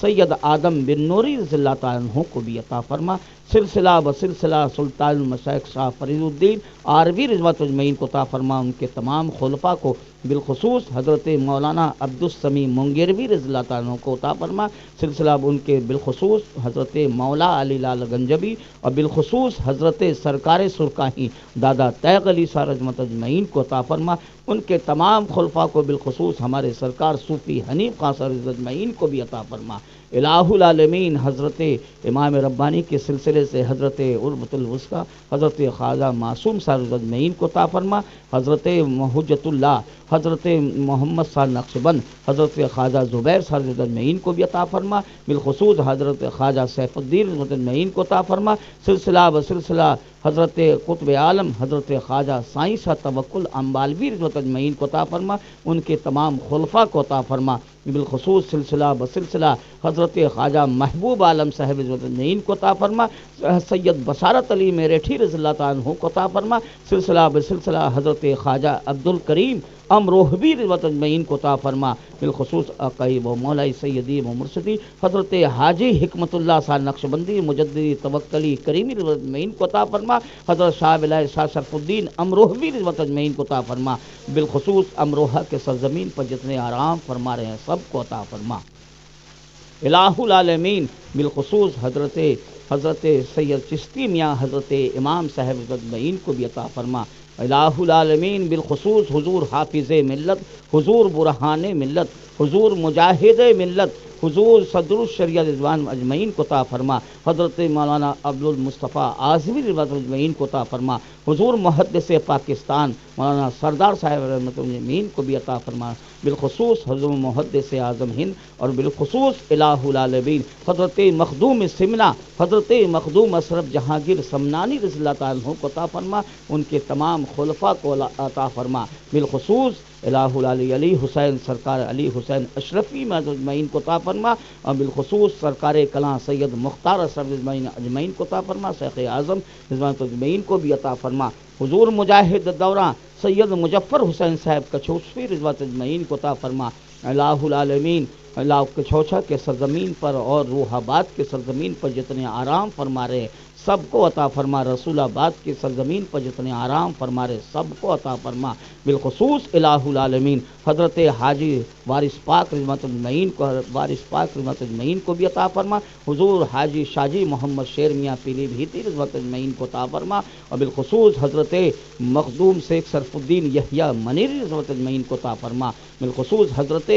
سید آدم بن نوری رضی اللہ تعالیٰ عنہ کو بھی عطا فرما، سلسلہ بسلسلہ سلطان المشائخ شاہ فرید الدین آروی رضوات اجمعین کو عطا فرما، ان کے تمام خلفاء کو بالخصوص حضرت مولانا عبدالسمیع منگیروی رضی اللہ تعالیٰ عنہ کو عطا فرما، سلسلہ ان کے بالخصوص حضرت مولا علی لال گنجبی اور بالخصوص حضرت سرکار سرکاہی دادا تیغ علی شاہ رضوات اجمعین کو عطا فرما، ان کے تمام خلفاء کو بالخصوص ہمارے سرکار صوفی حنیف خان صاحب رضوات اجمعین کو بھی عطا فرما، الہ العالمین حضرت امام ربانی کے سلسلے سے حضرت عربۃ الوثقی حضرت خواجہ معصوم صاحب رضوات اجمعین کو عطا فرما، حضرت حجت اللہ حضرت محمد صاحب نقشبند حضرت خواجہ زبیر صاحب رضوات اجمعین کو بھی عطا فرما، بالخصوص حضرت خواجہ سیف الدین رضوات اجمعین کو عطا فرما، سلسلہ بسلسلہ حضرت قطب عالم حضرت خواجہ سائیں شاہ توکل امبالوی رضوات اجمعین کو عطا فرما، ان کے تمام خلفاء کو عطا فرما، بالخصوص سلسلہ بسلسلہ حضرت خواجہ محبوب عالم صاحب رضوات اجمعین کو عطا فرما، سید بصارت علی میرٹھی رضی اللہ تعالیٰ عنہ کو عطا فرما، سلسلہ بسلسلہ حضرت خواجہ عبدالکریم امروہوی رضوات اجمعین کو عطا فرما، بالخصوص عقائب و مولائی سیدی و مرشدی حضرت حاجی حکمت اللہ صاحب نقشبندی مجددی توکلی کریمی رضوات اجمعین کو عطا فرما، حضرت شاہ ولایہ شاہ شرف الدین امروہوی رضوات اجمعین کو عطا فرما، بالخصوص امروہہ کے سرزمین پر جتنے آرام فرما رہے ہیں سب کو عطا فرما، الہ العالمین بالخصوص حضرت سید چشتی میاں حضرت امام صاحب رضوات اجمعین کو بھی عطا فرما، الہ العالمین بالخصوص حضور حافظ ملت حضور برہان ملت حضور مجاہد ملت حضور صدر الشریعہ رضوان اجمعین کو عطا فرما، حضرت مولانا عبدالمصطفیٰ اعظمی رضوات اجمعین کو عطا فرما، حضور محدث پاکستان مولانا سردار صاحب رحمۃ اجمعین کو بھی عطا فرما، بالخصوص حضرت محدث اعظم ہند اور بالخصوص الہ العالمین حضرت مخدوم سمنا حضرت مخدوم اشرف جہانگیر سمنانی رضی اللہ تعالیٰ عنہ کو عطا فرما، ان کے تمام خلفاء کو عطا فرما، بالخصوص الہ العلی علی حسین سرکار علی حسین اشرفی اجمعین کو عطا فرما، اور بالخصوص سرکار کلاں سید مختار اشرف اجمعین کو عطا فرما، شیخ اعظم اجمعین کو بھی عطا فرما، حضور مجاہد دوران سید مظفر حسین صاحب کچھوچفی رضوان اجمعین کو عطا فرما، الہ العالمین اللہ کچھوچا کے سرزمین پر اور روح آباد کے سرزمین پر جتنے آرام فرما رہے سب کو عطا فرما، رسول آباد کی سرزمین پر جتنے آرام فرما رہے سب کو عطا فرما، بالخصوص الہ العالمین حضرت حاجی وارث پاک رضوان اجمعین کو وارث پاک رضوان اجمعین کو بھی عطا فرما، حضور حاجی شاجی محمد شیر میاں پیلی بھیتی رضوان اجمعین کو عطا فرما، اور بالخصوص حضرت مخدوم شیخ شرف الدین یحییٰ منیری رضوان اجمعین کو عطا فرما، بالخصوص حضرت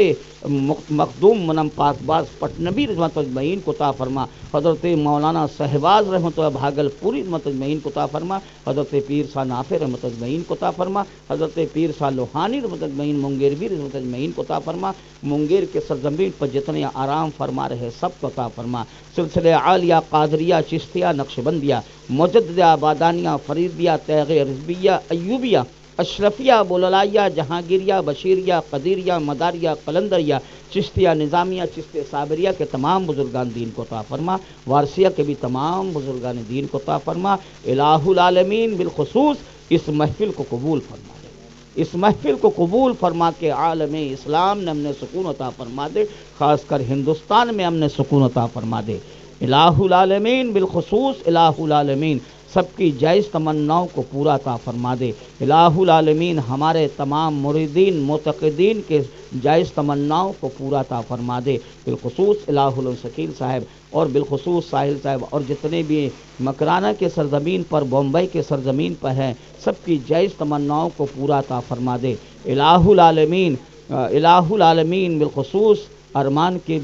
مخدوم منم پاک باز پٹنبی رضوان اجمعین کو عطا فرما، حضرت مولانا شہباز رحمۃ اللہ بھاگل پوری رحمۃ اجمعین کو عطا فرما، حضرت پیر شاہ نافع رحمۃ اجمعین کو عطا فرما، حضرت پیر شاہ لوہانی رحمۃ اجمعین منگیر بھی رحمۃ اجمعین کو عطا فرما، منگیر کے سرزمین پر جتنے آرام فرما رہے سب کو عطا فرما، سلسلہ عالیہ قادریہ چشتیہ نقشبندیہ مجددہ آبادانیہ فریدیہ تیغ رضویہ ایوبیہ اشرفیہ بوللائیہ جہانگیریہ بشیریہ قدیریہ مداریہ قلندریہ چشتیہ نظامیہ چشتیہ صابریہ کے تمام بزرگان دین کو عطا فرما، وارثیہ کے بھی تمام بزرگان دین کو عطا فرما، الہ العالمین بالخصوص اس محفل کو قبول فرما دے، اس محفل کو قبول فرما کے عالم اسلام نے امن سکون عطا فرما دے، خاص کر ہندوستان میں امن سکون عطا فرما دے، الہ العالمین بالخصوص الہ العالمین سب کی جائز تمناؤں کو پورا عطا فرما دے، الہ العالمین ہمارے تمام مریدین معتقدین کے جائز تمناؤں کو پورا عطا فرما دے، بالخصوص الہ الشکیل صاحب اور بالخصوص ساحل صاحب اور جتنے بھی مکرانہ کے سرزمین پر بمبئی کے سرزمین پر ہیں سب کی جائز تمناؤں کو پورا عطا فرما دے، الہ العالمین بالخصوص ارمان کے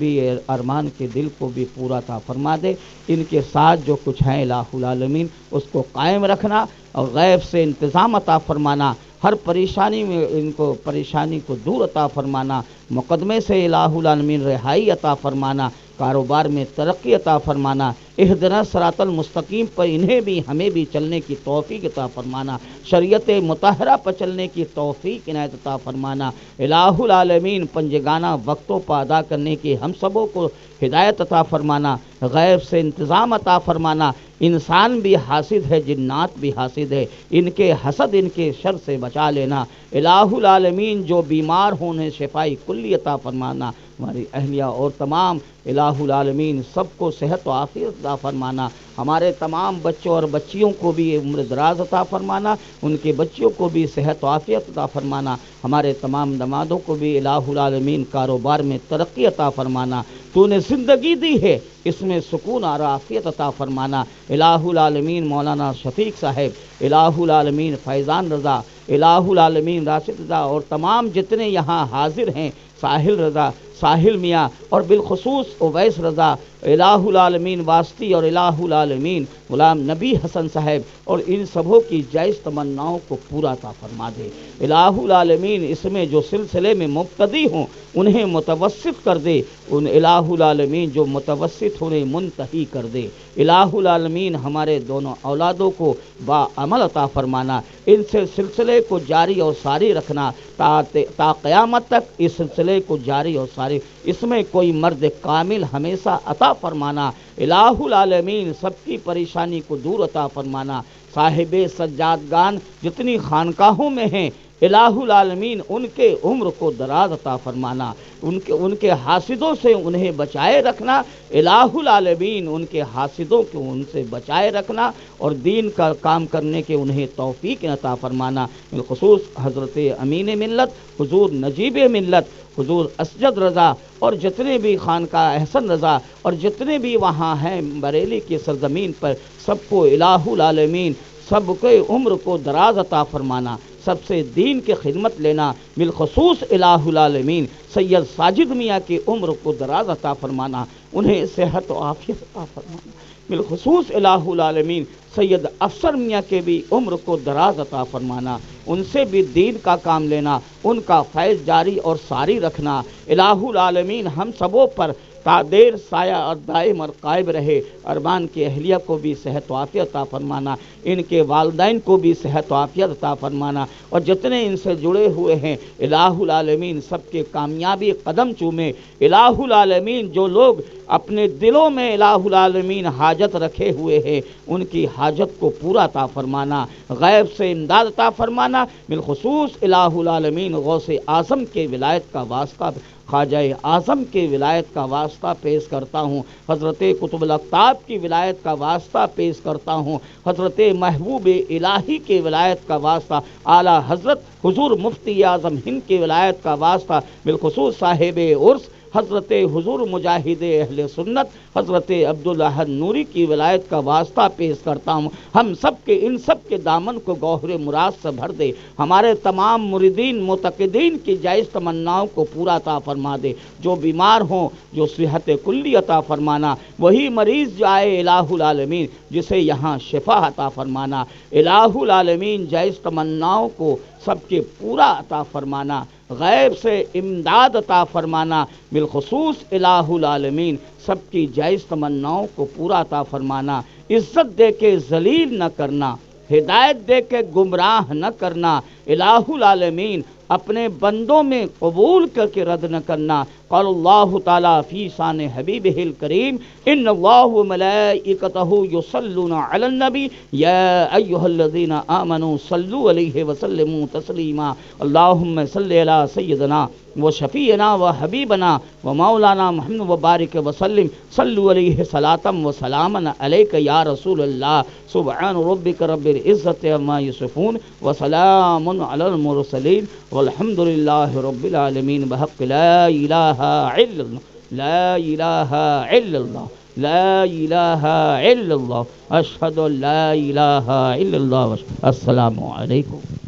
دل کو بھی پورا عطا فرما دے، ان کے ساتھ جو کچھ ہیں الہ العالمین اس کو قائم رکھنا اور غیب سے انتظام عطا فرمانا، ہر پریشانی میں ان کو پریشانی کو دور عطا فرمانا، مقدمے سے الہ العالمین رہائی عطا فرمانا، کاروبار میں ترقی عطا فرمانا، اہدنا صراط المستقیم پر انہیں بھی ہمیں بھی چلنے کی توفیق عطا فرمانا، شریعت مطہرہ پر چلنے کی توفیق عنایت عطا فرمانا، الہ العالمین پنجگانہ وقتوں پر ادا کرنے کی ہم سبوں کو ہدایت عطا فرمانا، غیب سے انتظام عطا فرمانا، انسان بھی حاسد ہے جنات بھی حاسد ہے، ان کے حسد ان کے شر سے بچا لینا، الہ العالمین جو بیمار ہوں انہیں شفائی کلی عطا فرمانا، ہماری اہلیہ اور تمام الہ العالمین سب کو صحت و عافیت عطا فرمانا، ہمارے تمام بچوں اور بچیوں کو بھی عمر دراز عطا فرمانا، ان کے بچوں کو بھی صحت و عافیت عطا فرمانا، ہمارے تمام دمادوں کو بھی الہ العالمین کاروبار میں ترقی عطا فرمانا، تو نے زندگی دی ہے اس میں سکون اور عافیت عطا فرمانا، الہ العالمین مولانا شفیق صاحب، الہ العالمین فیضان رضا، الہ العالمین راشد رضا اور تمام جتنے یہاں حاضر ہیں، ساحل رضا، ساحل میاں اور بالخصوص اویس رضا، الہ العالمین واسطی اور الہ العالمین غلام نبی حسن صاحب اور ان سبوں کی جائز تمناؤں کو پورا عطا فرما دے، الہ العالمین اس میں جو سلسلے میں مبتدی ہوں انہیں متوسط کر دے، ان الہ العالمین جو متوسط انہیں منتہی کر دے، الہ العالمین ہمارے دونوں اولادوں کو با عمل عطا فرمانا، ان سے سلسلے کو جاری اور ساری رکھنا تا قیامت تک، اس سلسلے کو جاری اور ساری، اس میں کوئی مرد کامل ہمیشہ عطا فرمانا، الہ العالمین سب کی پریشانی کو دور عطا فرمانا، صاحب سجادگان جتنی خانقاہوں میں ہیں الہ العالمین ان کے عمر کو دراز عطا فرمانا، ان کے حاسدوں سے انہیں بچائے رکھنا، الہ العالمین ان کے حاسدوں کو ان سے بچائے رکھنا اور دین کا کام کرنے کے انہیں توفیق عطا فرمانا، بالخصوص حضرت امین ملت حضور نجیب ملت حضور اسجد رضا اور جتنے بھی خانقاہ احسن رضا اور جتنے بھی وہاں ہیں بریلی کی سرزمین پر سب کو الہ العالمین سب کے عمر کو دراز عطا فرمانا، سب سے دین کی خدمت لینا، بالخصوص الہ العالمین سید ساجد میاں کی عمر کو دراز عطا فرمانا، انہیں صحت و عافیت عطا فرمانا، بالخصوص الہ العالمین سید افسر میاں کے بھی عمر کو دراز عطا فرمانا، ان سے بھی دین کا کام لینا، ان کا فیض جاری اور ساری رکھنا۔ الہ العالمین ہم سبوں پر تا دیر سایہ اور دائم اور قائب رہے۔ ارمان کی اہلیہ کو بھی صحت و عافیت عطا فرمانا، ان کے والدین کو بھی صحت و عافیت عطا فرمانا، اور جتنے ان سے جڑے ہوئے ہیں الہ العالمین سب کے کامیابی قدم چومے۔ الہ العالمین جو لوگ اپنے دلوں میں الہ العالمین حاجت رکھے ہوئے ہیں ان کی حاجت کو پورا عطا فرمانا، غیب سے امداد عطا فرمانا۔ بالخصوص الہ العالمین غوث اعظم کے ولایت کا واسطہ، خواجہ اعظم کے ولایت کا واسطہ پیش کرتا ہوں، حضرت قطب الاقطاب کی ولایت کا واسطہ پیش کرتا ہوں، حضرت محبوب الہی کے ولایت کا واسطہ، اعلیٰ حضرت حضور مفتی اعظم ہند کی ولایت کا واسطہ، بالخصوص صاحب عرس حضرت حضور مجاہد اہل سنت حضرت عبدالاحد نوری کی ولایت کا واسطہ پیش کرتا ہوں۔ ہم سب کے ان سب کے دامن کو گوہر مراد سے بھر دے، ہمارے تمام مریدین معتقدین کی جائز تمناؤں کو پورا عطا فرما دے، جو بیمار ہوں جو صحت کلی عطا فرمانا، وہی مریض جو آئے الہ العالمین جسے یہاں شفا عطا فرمانا، الہ العالمین جائز تمناؤں کو سب کے پورا عطا فرمانا، غیب سے امداد عطا فرمانا، بالخصوص الہ العالمین سب کی جائز تمناؤں کو پورا عطا فرمانا، عزت دے کے ذلیل نہ کرنا، ہدایت دے کے گمراہ نہ کرنا، الہ العالمین اپنے بندوں میں قبول کر کے رد نہ کرنا۔ قال اللہ تعالیٰ فی شان حبیبہ الکریم ان اللہ وملائکتہ یصلون علی النبی یا ایہا الذین آمنوا صلوا علیہ وسلموا تسلیما اللہم صلی علی سیدنا و شفیعنا و حبیبنا و مولانا محمد وبارک وسلم صلوا علیہ صلاۃ و سلاما علیک یا رسول اللہ سبحان ربک رب العزت عما یصفون وسلام علی المرسلین والحمد للہ رب العالمین بحق لا الہ الا اللہ لا الہ الا اللہ لا الہ الا اللہ اشہد ان لا الہ الا اللہ السلام علیکم۔